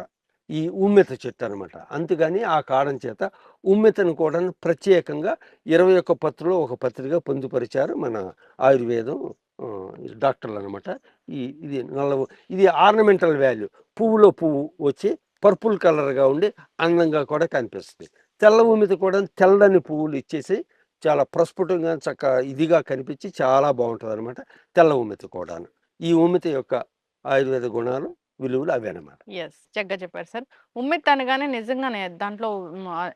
ఈ ఉమ్మెత్త చెట్టు అనమాట. అందుకని ఆ కారణం చేత ఉమ్మెత్తను కూడా ప్రత్యేకంగా 21 పత్రిలో ఒక పత్రిగా పొందుపరిచారు మన ఆయుర్వేదం డాక్టర్లనమాట. ఇది ఆర్నమెంటల్ వాల్యూ. పువ్వులో పువ్వు వచ్చి పర్పుల్ కలర్‌గా ఉండి అందంగా కూడా కనిపిస్తది. తెల్ల ఉమ్మెత్త కూడా తెల్లని పువ్వులు ఇచ్చేసి చాలా ప్రస్ఫుటంగా ఇదిగా కనిపించి చాలా బావుంటదనమాట తెల్ల ఉమ్మెత్త కూడాను. ఈ ఉమ్మెత్త యొక్క ఆయుర్వేద గుణాలు, విలువలు అవేనమాట. యెస్. చక్కగా చెప్పారు సార్. ఉమ్మెత్త అనగానే నిజంగానే దాంట్లో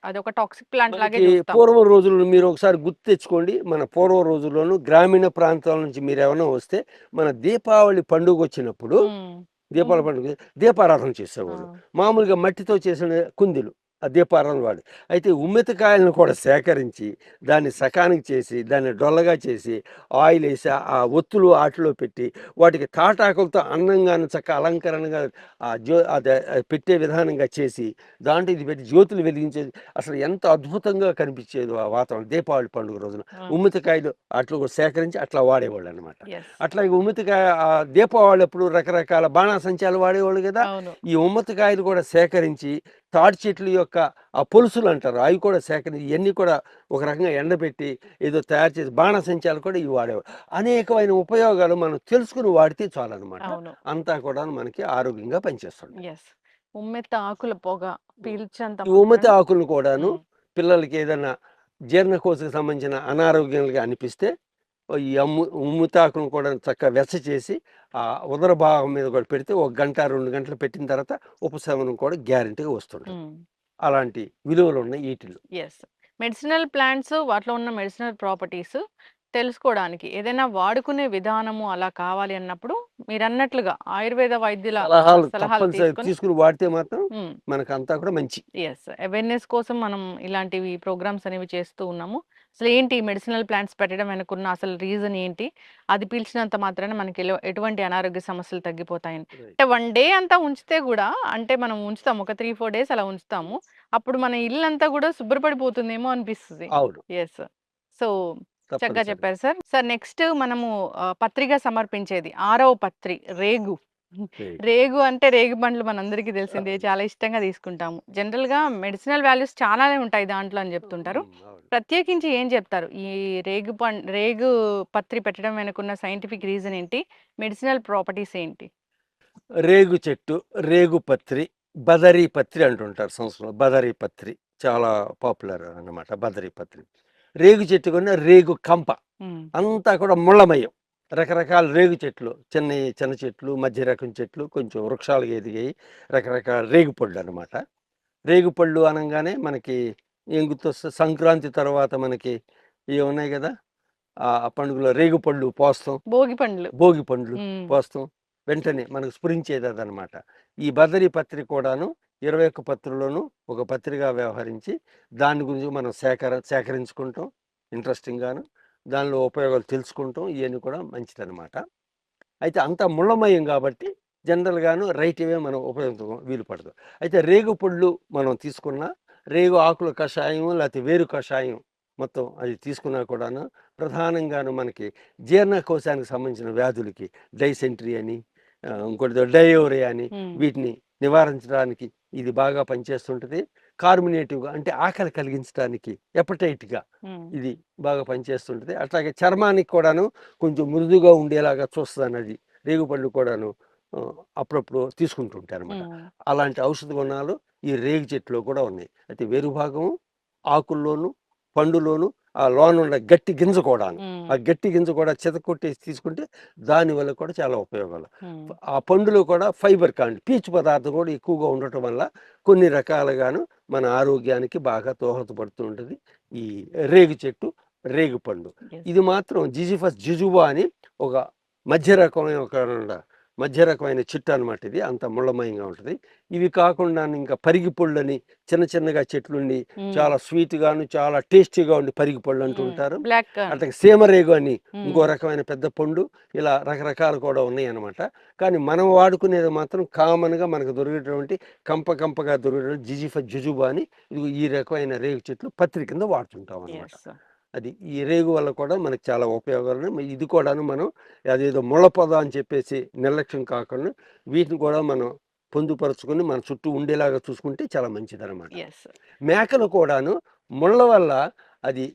అదొక టాక్సిక్ ప్లాంట్ లాగే మనకి చూస్తాం. పూర్వం రోజుల్లో మీరు ఒకసారి గుర్తు తెచ్చుకోండి. మన పూర్వ రోజుల్లోను గ్రామీణ ప్రాంతాల నుంచి మీరేమన్నా వస్తే మన దీపావళి పండుగొచ్చినప్పుడు హ్మ్. దీపావళి పండుగ దీపారాధన ఆ! చేసేవాళ్ళు. మామూలుగా మట్టితో చేసిన కుందులు ఆ దీపారాధన వాడు. అయితే ఉమ్మెత్తకాయలను కూడా సేకరించి, దాన్ని సకానికి చేసి, దాన్ని డొల్లగా చేసి, ఆయిలేసి ఆ ఒత్తులు ఆటిలో పెట్టి, వాటికి తాటాకులతో అందంగాను అలంకరణగా అదే పెట్టే విధానంగా చేసి, దాంట్లో ఇది పెట్టి జ్యోతులు వెలిగించేది. అసలు ఎంత అద్భుతంగా కనిపించేదో ఆ వాతావరణం దీపావళి పండుగ రోజున. ఆ! ఉమ్మెత్తకాయలు అట్లు కూడా సేకరించి అట్లా వాడేవాళ్ళనమాట. యెస్. అట్లాగే ఉమ్మెత్తకాయ దీపావళి అప్పుడు రకరకాల బాణాసంచాలు వాడేవాళ్ళు గదా! అవును. ఈ ఉమ్మత్తకాయలు కూడా సేకరించి తాటి చెట్ల యొక్క ఆ పొలుసులు అంటారు అవి కూడా సేకరించి ఇవన్నీ కూడా ఒక రకంగా ఎండబెట్టి ఏదో తయారు చేసి బాణసంచాలు కూడా ఇవి వాడేవారు. అనేకమైన ఉపయోగాలు మనం తెలుసుకుని వాడితే చాలన్నమాట. అవును. అంతా కూడా మనకి ఆరోగ్యంగా పనిచేస్తుంది. యెస్. ఉమ్మెత్త ఆకుల పొగ పీల్చేంత ఈ ఉమ్మతి మాత్రాన ఆకులను కూడాను హ్మ్. పిల్లలకి ఏదైనా జీర్ణకోశకు సంబంధించిన అనారోగ్యాలుగా అనిపిస్తే ఈ ఉమ్ముతాకును కూడా చక్కగా వెచ్చ చేసి ఆ ఉదర భాగం మీద కూడా పెడితే ఒక గంట 2 గంటలు పెట్టిన తర్వాత ఉపశమనం కూడా గ్యారంటీగా వస్తుంటుంది. హ్మ్. అలాంటి విలువలు ఉన్నాయి ఈటిల్లో. యెస్. మెడిసినల్ ప్లాంట్స్ వాటిలో ఉన్న మెడిసినల్ ప్రాపర్టీస్ తెలుసుకోవడానికి ఏదైనా వాడుకునే విధానము అలా కావాలి అన్నప్పుడు మీరన్నట్లుగా ఆయుర్వేద వైద్యుల సలహాలు సలహాలు తప్పనిసరి తీసుకొని తీసుకుని వాడితే మాత్రం హ్మ్. మనకంతా కూడా మంచి. యెస్. అవేర్‌నెస్ కోసం మనం ఇలాంటివి ప్రోగ్రామ్స్ అనేవి చేస్తూ ఉన్నాము. అసలేంటి మెడిసినల్ ప్లాంట్స్ పెట్టడం వెనకున్న అసలు రీజన్ ఏంటి? అది పీల్చినంత మాత్రాన మనకి ఎటువంటి అనారోగ్య సమస్యలు తగ్గిపోతాయని. రైట్. అంటే 1 డే అంతా ఉంచితే గూడా అంటే మనం ఉంచుతాము. ఒక 3, 4 డేస్ అలా ఉంచుతాము. అప్పుడు మన ఇల్లంతా గూడా శుభ్రపడిపోతుందేమో అనిపిస్తది. అవును. యెస్. సో, చక్కగా తప్పనిసరి. చెప్పారు సార్. సార్ నెక్స్ట్ మనము పత్రిక సమర్పించేది 6వ పత్రి రేగు. రైట్. రేగు అంటే రేగిపండ్లు మనందరికీ తెలిసిందే. అవును. చాలా ఇష్టంగా తీసుకుంటాము. జనరల్‌గా మెడిసినల్ వాల్యూస్ చాలానే ఉంటాయి దాంట్లో అని జెప్తుంటారు. అవును. ప్రత్యేకించి ఏం జెప్తారు? ఈ రేగు పత్రి పెట్టడం వెనకున్న సైంటిఫిక్ రీజన్ ఏంటి? మెడిసినల్ ప్రాపర్టీస్ ఏంటి? రేగు చెట్టు, రేగు పత్రి, బదరీ పత్రి అంటుంటారు సంస్కృతంలో. బదరీ పత్రి చాలా పాపులర్ అన్నమాట బదరీ పత్రి. రేగు చెట్టు కన్నా రేగు కంప. అంతా కూడా ముళ్ళమయం. రకరకాల రేగు చెట్లు, చిన్న చెట్లు, మధ్య రకం చెట్లు, కొంచెం వృక్షాలుగా ఎదిగాయి. రకరకాల రేగుపళ్ళు అనమాట. రేగుపళ్ళు అనంగానే మనకి ఏం గుర్తొస్తుంది? సంక్రాంతి తర్వాత మనకి ఇవి ఉన్నాయి కదా! ఆ పండుగలో రేగుపళ్ళు పోస్తాం. భోగి పండ్లు. భోగి పండ్లు ఉమ్, పోస్తాం. వెంటనే మనకు స్ఫురించేది అదనమాట. ఈ బదరీ పత్రిక కూడాను 21 పత్రికలోనూ ఒక పత్రికగా వ్యవహరించి దాని గురించి మనం సేకరించుకుంటాం ఇంట్రెస్టింగ్‌గాను. దానిలో ఉపయోగాలు తెలుసుకుంటాం. ఇయన్నీ కూడా మంచిదనమాట. అయితే అంతా ముళ్ళమయం కాబట్టి జనరల్‌గాను రైట్ అవే మనం ఉపయోగించడం వీలు పడదు. అయితే రేగుపళ్ళు మనం తీసుకున్నా, రేగు ఆకుల కషాయం లేకపోతే వేరు కషాయం మొత్తం అది తీసుకున్నా కూడాను ప్రధానంగాను మనకి జీర్ణకోశానికి సంబంధించిన వ్యాధులకి డైసెంట్రీ అని, ఇంకోటి డయేరియా అని ఉమ్, వీటిని నివారించడానికి ఇది బాగా పనిచేస్తుంటది. కార్మినేటివ్‌గా అంటే ఆకలి కలిగించడానికి ఎపటైట్‌గా ఉమ్, ఇది బాగా పనిచేస్తుంటది. అట్లాగే చర్మానికి కూడాను కొంచెం మృదువుగా ఉండేలాగా చూస్తదన్నది రేగుపళ్ళు కూడాను అప్పుడప్పుడు తీసుకుంటూ ఉంటానమాట. ఉమ్, అలాంటి ఔషధ గుణాలు ఈ రేగు చెట్టులో కూడా ఉన్నాయి. అయితే వేరు భాగము ఆకుల్లోను, పండులోను ఆ లోనున్న గట్టి గింజ కూడాను. ఉమ్, ఆ గట్టి గింజ కూడా చితక్కొట్టేసి తీసుకుంటే దానివల్ల కూడా చాలా ఉపయోగాలు. ఉమ్, ఆ పండులో కూడా ఫైబర్ పీచు పదార్థం కూడా ఎక్కువగా ఉండటం వల్ల కొన్ని రకాలుగాను మన ఆరోగ్యానికి బాగా దోహదపడుతూ ఉంటుంది ఈ రేగు చెట్టు, రేగు పండు. yes. ఇది మాత్రం జిజిఫస్ జుజుబా అని ఒక మధ్య రకమైన చెట్టు అనమాట. ఇది అంత ముళ్ళమయంగా ఉంటుంది. ఇవి కాకుండా ఇంకా పరిగి పళ్ళని చిన్నగా చెట్లుండి ఉమ్, చాలా స్వీట్‌గాను, చాలా టేస్టీగా ఉండి పరిగి పళ్ళు అంటూ ఉంటారు. బ్లాక్. అట్లాగే సీమరేగు అని ఉమ్, ఇంకో రకమైన పెద్ద పండు. ఇలా రకరకాలు కూడా ఉన్నాయన్నమాట. కానీ మనం వాడుకునేది మాత్రం కామన్‌గా మనకు దొరికేటువంటి కంపగా దొరికేటువంటి జిజిఫస్ జుజుబా అని ఇదిగో ఈ రకమైన రేగు చెట్లు పత్రి కింద వాడుతుంటాం అనమాట. yes. అది ఈ రేగు వల్ల కూడా మనకు చాలా ఉపయోగాలు ఉన్నాయి. ఇది కూడాను మనం అదేదో ముళ్ళ పొద అని చెప్పేసి నిర్లక్ష్యం కాకుండా వీటిని కూడా మనం పొందుపరుచుకొని మన చుట్టూ ఉండేలాగా చూసుకుంటే చాలా మంచిదనమాట. yes. మేకలు కూడాను ముళ్ళ వల్ల అది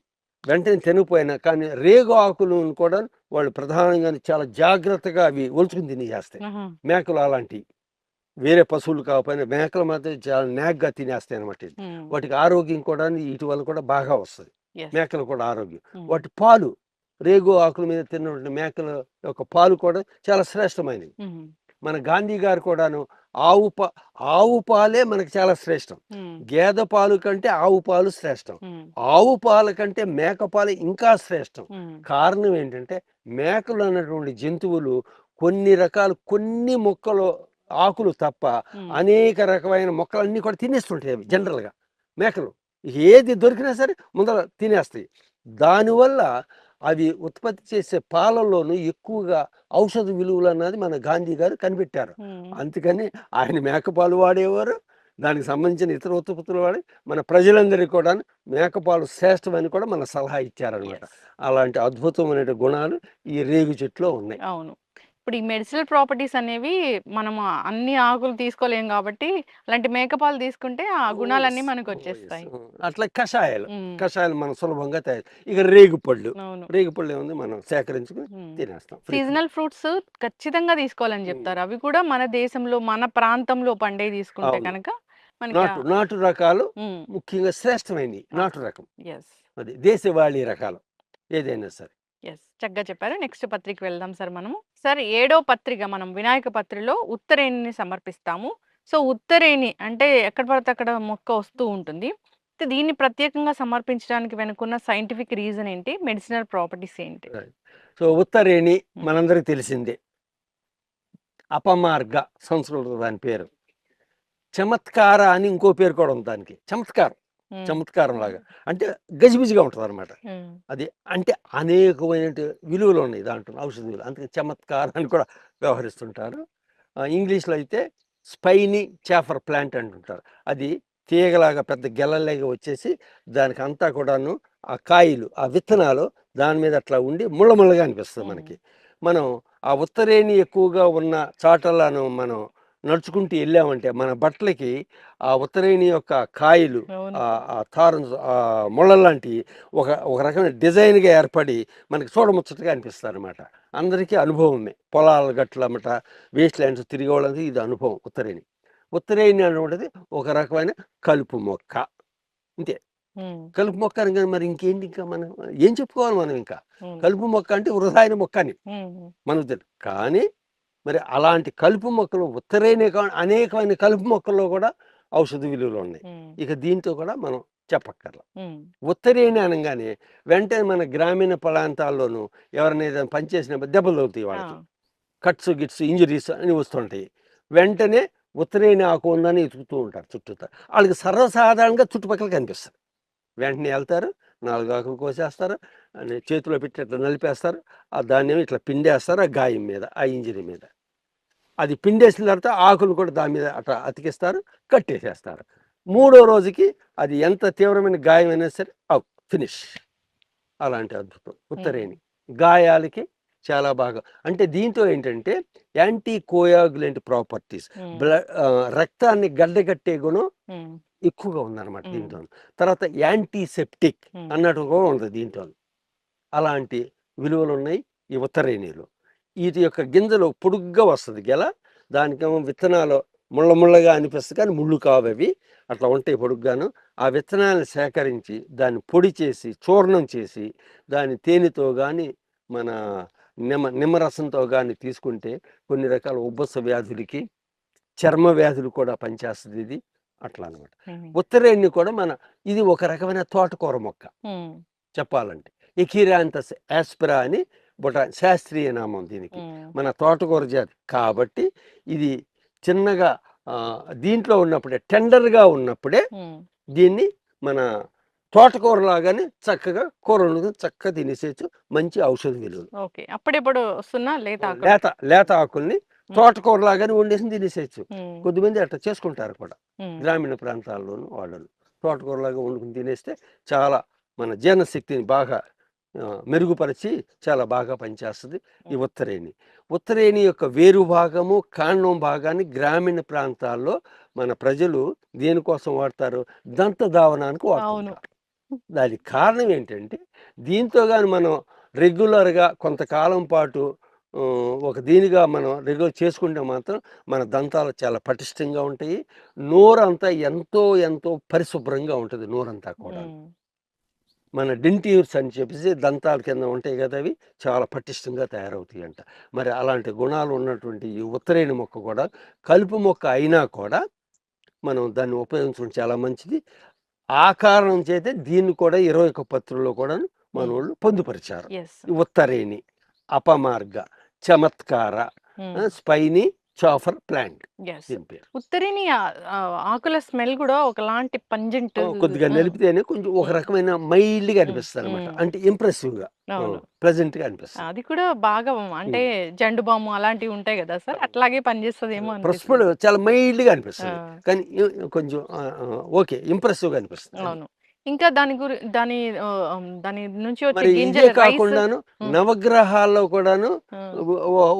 వెంటనే తినకపోయినా కానీ రేగు ఆకులను కూడా వాళ్ళు ప్రధానంగా చాలా జాగ్రత్తగా అవి ఒలుచుకుని తినేస్తాయి. ఆహా. మేకలు అలాంటివి వేరే పశువులు కాకపోయినా మేకలు మాత్రం చాలా నాగ్గా తినేస్తాయి అనమాట. ఇది ఉమ్, వాటికి ఆరోగ్యం కూడా వీటి వల్ల కూడా బాగా వస్తుంది. yes. మేకలు కూడా ఆరోగ్యం. ఉమ్, వాటి పాలు రేగు ఆకుల మీద తిన్నటువంటి మేకల యొక్క పాలు కూడా చాలా శ్రేష్టమైనవి. ఉమ్, మన గాంధీ గారు కూడాను ఆవు పాలే మనకు చాలా శ్రేష్టం. ఉమ్, గేదె పాలు కంటే ఆవు పాలు శ్రేష్టం. ఉమ్, ఆవు పాల కంటే మేక పాలు ఇంకా శ్రేష్టం. ఉమ్, కారణం ఏంటంటే మేకలు అన్నటువంటి జంతువులు కొన్ని మొక్కలు ఆకులు తప్ప ఉమ్, అనేక రకమైన మొక్కలన్నీ కూడా తినేస్తుంటాయి అవి జనరల్గా. మేకలు ఏది దొరికినా సరే ముందర తినేస్తాయి. దానివల్ల అవి ఉత్పత్తి చేసే పాలల్లోనూ ఎక్కువగా ఔషధ విలువలు అన్నది మన గాంధీ గారు కనిపెట్టారు. ఉమ్, అందుకని ఆయన మేకపాలు వాడేవారు. దానికి సంబంధించిన ఇతర ఉత్పత్తులు వాడి మన ప్రజలందరికీ కూడా మేకపాలు శ్రేష్టమని కూడా మన సలహా ఇచ్చారనమాట. yes. అలాంటి అద్భుతమైన గుణాలు ఈ రేగు చెట్టులో ఉన్నాయి. అవును. ఇప్పుడు ఈ మెడిసినల్ ప్రాపర్టీస్ అనేవి మనం అన్ని ఆకులు తీసుకోలేం కాబట్టి అలాంటి మేకపాలు తీసుకుంటే ఆ గుణాలన్నీ మనకు వచ్చేస్తాయి. అట్లా కషాయాలు ఉమ్, కషాయాలు మనం సులభంగా తయారు. ఇక రేగుపళ్ళు అవును. రేగుపళ్ళు ఏముంది మనం సేకరించుకుని తినేస్తాం. సీజనల్ ఫ్రూట్స్ ఖచ్చితంగా తీసుకోవాలని చెప్తారు. అవి కూడా మన దేశంలో మన ప్రాంతంలో పండే తీసుకుంటే అవును. కనుక మనకి నాటు రకాలు ముఖ్యంగా శ్రేష్టమైనవి. నాటు రకం ఎస్ అది దేశవాళీ రకాలు ఏదైనా సరే. ఎస్ చక్కగా చెప్పారు. నెక్స్ట్ పత్రిక వెళ్దాం సార్ మనము. సార్ 7వ పత్రిక మనం వినాయక పత్రిలో ఉత్తరేణిని సమర్పిస్తాము. సో ఉత్తరేణి అంటే ఎక్కడ పడితే అక్కడ మొక్క వస్తూ ఉంటుంది. అయితే దీన్ని ప్రత్యేకంగా సమర్పించడానికి వెనుకున్న సైంటిఫిక్ రీజన్ ఏంటి? మెడిసినల్ ప్రాపర్టీస్ ఏంటి? సో ఉత్తరేణి మనందరికి తెలిసిందే. అపమార్గ సంస్కృత దాని పేరు. చమత్కార అని ఇంకో పేరు కూడా ఉంది దానికి. చమత్కారం లాగా అంటే గజిబిజిగా ఉంటుంది అనమాట. అది అంటే అనేకమైన విలువలు ఉన్నాయి దాంట్లో, ఔషధ విలువలు. అందుకే చమత్కారం అని కూడా వ్యవహరిస్తుంటారు. ఇంగ్లీష్లో అయితే స్పైనీ చాఫర్ ప్లాంట్ అంటుంటారు. అది తీగలాగా పెద్ద గెలలాగా వచ్చేసి దానికి అంతా కూడాను ఆ కాయలు ఆ విత్తనాలు దాని మీద అట్లా ఉండి ముళ్ళగా అనిపిస్తుంది మనకి. మనం ఆ ఉత్తరేణి ఎక్కువగా ఉన్న చాటలను మనం నడుచుకుంటూ వెళ్ళామంటే మన బట్టలకి ఆ ఉత్తరేణి యొక్క కాయలు ఆ తారం ముళ్ళ లాంటి ఒక రకమైన డిజైన్గా ఏర్పడి మనకి చూడముచ్చటగా అనిపిస్తుంది అనమాట. అందరికీ అనుభవమే. పొలాల గట్లమ్మట వేస్ట్ ల్యాండ్స్ తిరిగే వాళ్ళకి ఇది అనుభవం. ఉత్తరేణి అనేటువంటిది ఒక రకమైన కలుపు మొక్క. అంతే. కలుపు మొక్క అనగానే మరి ఇంకేంటి, ఇంకా మనం ఏం చెప్పుకోవాలి మనం ఇంకా? ఉమ్, కలుపు మొక్క అంటే వృధాయిన మొక్క అని ఉమ్, మనకు తెలుసు. కానీ మరి అలాంటి కలుపు మొక్కలు ఉత్తరేనే అనేకమైన కలుపు మొక్కల్లో కూడా ఔషధ విలువలు ఉన్నాయి. ఉమ్, ఇక దీంతో కూడా మనం చెప్పక్కర్లా. ఉమ్, ఉత్తరేణి అనగానే వెంటనే మన గ్రామీణ ప్రాంతాల్లోనూ ఎవరైనా ఏదైనా పనిచేసినప్పుడు దెబ్బలు తగులుతాయి ఆ, వాళ్ళకి, కట్స్ గిట్స్ ఇంజరీస్ అని వస్తుంటాయి. వెంటనే ఉత్తరేణి ఆకు ఉందని ఎతుకుతూ ఉంటారు చుట్టూతా. వాళ్ళకి సర్వసాధారణంగా చుట్టుపక్కల కనిపిస్తుంది. వెంటనే వెళ్తారు, 4 ఆకులు కోసేస్తారు, అని చేతిలో పెట్టి ఇట్లా నలిపేస్తారు, ఆ ధాన్యం ఇట్లా పిండేస్తారు ఆ గాయం మీద, ఆ ఇంజరీ మీద. అది పిండేసిన తర్వాత ఆకులు కూడా దాని మీద అట్లా అతికిస్తారు, కట్టేసేస్తారు. 3వ రోజుకి అది ఎంత తీవ్రమైన గాయం అయినా సరే ఫినిష్. అలాంటి అద్భుతం ఉత్తరేణి. గాయాలకి చాలా బాగా, అంటే దీంతో ఏంటంటే యాంటీ కోయాగులెంట్ ప్రాపర్టీస్, రక్తాన్ని గడ్డగట్టే గుణం ఉమ్, ఎక్కువగా ఉందన్నమాట మ్మ్. దీంట్లో. తర్వాత యాంటీసెప్టిక్ ఉమ్, అన్నట్టు కూడా ఉంది దీంట్లో. అలాంటి విలువలు ఉన్నాయి ఈ ఉత్తరేణిలో. వీటి యొక్క గింజలు పొడుగ్గా వస్తుంది గెల, దానికేమో విత్తనాలు ముళ్ళ ముళ్ళగా అనిపిస్తుంది కానీ ముళ్ళు కావు అవి, అట్లా ఉంటాయి పొడుగ్గాను. ఆ విత్తనాలను సేకరించి దాన్ని పొడి చేసి చూర్ణం చేసి దాని తేనెతో కానీ మన నిమ్మరసంతో కానీ తీసుకుంటే కొన్ని రకాల ఉబ్బస వ్యాధులకి, చర్మ వ్యాధులు కూడా పనిచేస్తుంది ఇది. అట్లా అనమాట. ఉమ్, ఉత్తరేణి కూడా ఇది ఒక రకమైన తోటకూర మొక్క ఉమ్, చెప్పాలంటే. ఎకిరాంతస్ ఆస్పిరా అని శాస్త్రీయ నామం దీనికి. ఉమ్, మన తోటకూర జాతి కాబట్టి ఇది చిన్నగా దీంట్లో ఉన్నప్పుడే, టెండర్గా ఉన్నప్పుడే ఉమ్, దీన్ని మన తోటకూర లాగానే చక్కగా కూర వండుకొని చక్కగా తినేసేయచ్చు. మంచి ఔషధ విలువలు. ఓకే. అప్పుడెప్పుడు వస్తున్నా లేత ఆకులు. లేత ఆకుల్ని తోటకూర లాగానే వండేసి తినేసేయచ్చు. ఉమ్, కొద్దిమంది అట్లా చేసుకుంటారు కూడా ఉమ్, గ్రామీణ ప్రాంతాల్లోనూ వాళ్ళు. తోటకూరలాగా వండుకుని తినేస్తే చాలా మన జీర్ణశక్తిని బాగా మెరుగుపరిచి చాలా బాగా పనిచేస్తుంది ఈ ఉత్తరేణి. ఉత్తరేణి యొక్క వేరు భాగము, కాండం భాగాన్ని గ్రామీణ ప్రాంతాల్లో మన ప్రజలు దేనికోసం వాడతారు? దంత దావనానికి అవును. వాడుతుంటారు. దానికి కారణం ఏంటంటే దీంతో కానీ మనం రెగ్యులర్గా కొంతకాలం పాటు ఒక దీనిగా మనం రెగ్యులర్ చేసుకుంటే మాత్రం మన దంతాలు చాలా పటిష్టంగా ఉంటాయి. నోరంతా ఎంతో ఎంతో పరిశుభ్రంగా ఉంటుంది నోరంతా కూడా. ఉమ్, మన డెంట్యూర్స్ అని చెప్పేసి దంతాల కింద ఉంటాయి కదా, అవి చాలా పటిష్టంగా తయారవుతాయి అంట. మరి అలాంటి గుణాలు ఉన్నటువంటి ఈ ఉత్తరేణి మొక్క కూడా కలుపు మొక్క అయినా కూడా మనం దాన్ని ఉపయోగించడం చాలా మంచిది. ఆ కారణం చేతే దీన్ని కూడా 21 పత్రుల్లో కూడా మన వాళ్ళు పొందుపరిచారు. ఎస్. ఈ ఉత్తరేణి, అపమార్గ, చమత్కార, ఉమ్, స్పైనీ చాఫర్ ప్లాంట్ ఎస్. దీని పేరు. ఉత్తరేణి ఆకుల స్మెల్ కూడా ఒకలాంటి పంజెంట్. కొద్దిగా నలిపితేనే కొంచెం ఒక రకమైన మైల్డ్గా అనిపిస్తుంది అనమాట. అంటే ఇంప్రెసివ్గా, అవును. ప్లెజెంట్గా అనిపిస్తుంది. అది కూడా బాగా అంటే జండు బాము అలాంటివి ఉంటాయి కదా సార్, అట్లాగే పనిచేస్తుందేమో ప్రస్తుతం అనిపిస్తుంది. చాలా మైల్డ్గా అనిపిస్తుంది, ఆ, కానీ కొంచెం ఓకే ఇంప్రెసివ్గా అనిపిస్తుంది. అవును. ఇంకా దాని దాని నుంచి వచ్చే మరి ఇదే గింజలు రైస్. కాకుండాను నవగ్రహాల్లో కూడాను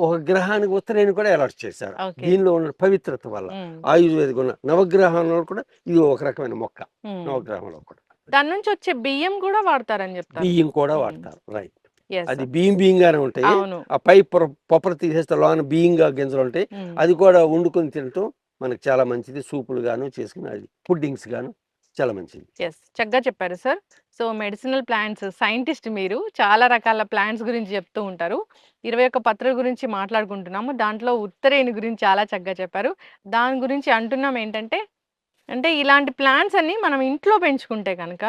ఒక గ్రహానికి ఉత్తరేణి కూడా అలర్ట్ చేశారు. ఓకే. దీనిలో ఉన్న పవిత్రత వల్ల ఆయుర్వేదిక ఉన్న నవగ్రహంలో కూడా ఇది ఒక రకమైన మొక్క. నవగ్రహంలో కూడా దాని నుంచి వచ్చే బియ్యం కూడా వాడతారని చెప్తారు. బియ్యం కూడా వాడతారు. రైట్. Yes, అది sir. బియ్యంగానే ఉంటాయి. అవును. ఆ పై పొప్పర తీసేస్తే లోన బియ్యంగా గింజలు ఉంటాయి. అది కూడా వండుకొని తినటం మనకు చాలా మంచిది. సూపులు గాను చేసుకుని అది పుడ్డింగ్స్ గాను చాలా మంచిది. ఎస్, చక్కగా చెప్పారు sir. So medicinal plants scientist మీరు, చాలా రకాల ప్లాంట్స్ గురించి చెప్తూ ఉంటారు. 21 పత్రుల గురించి మాట్లాడుకుంటున్నాము. దాంట్లో ఉత్తరేణి గురించి చాలా చక్కగా చెప్పారు. దాని గురించి అంటున్నాం ఏంటంటే, అంటే ఇలాంటి ప్లాంట్స్ అన్ని మనం ఇంట్లో పెంచుకుంటే కనుక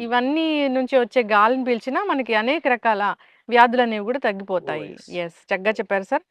ఇవన్నీ నుంచి వచ్చే గాలిని పీల్చినా మనకి అనేక రకాల వ్యాధులు అనేవి కూడా తగ్గిపోతాయి. yes. ఎస్, చక్కగా చెప్పారు సార్.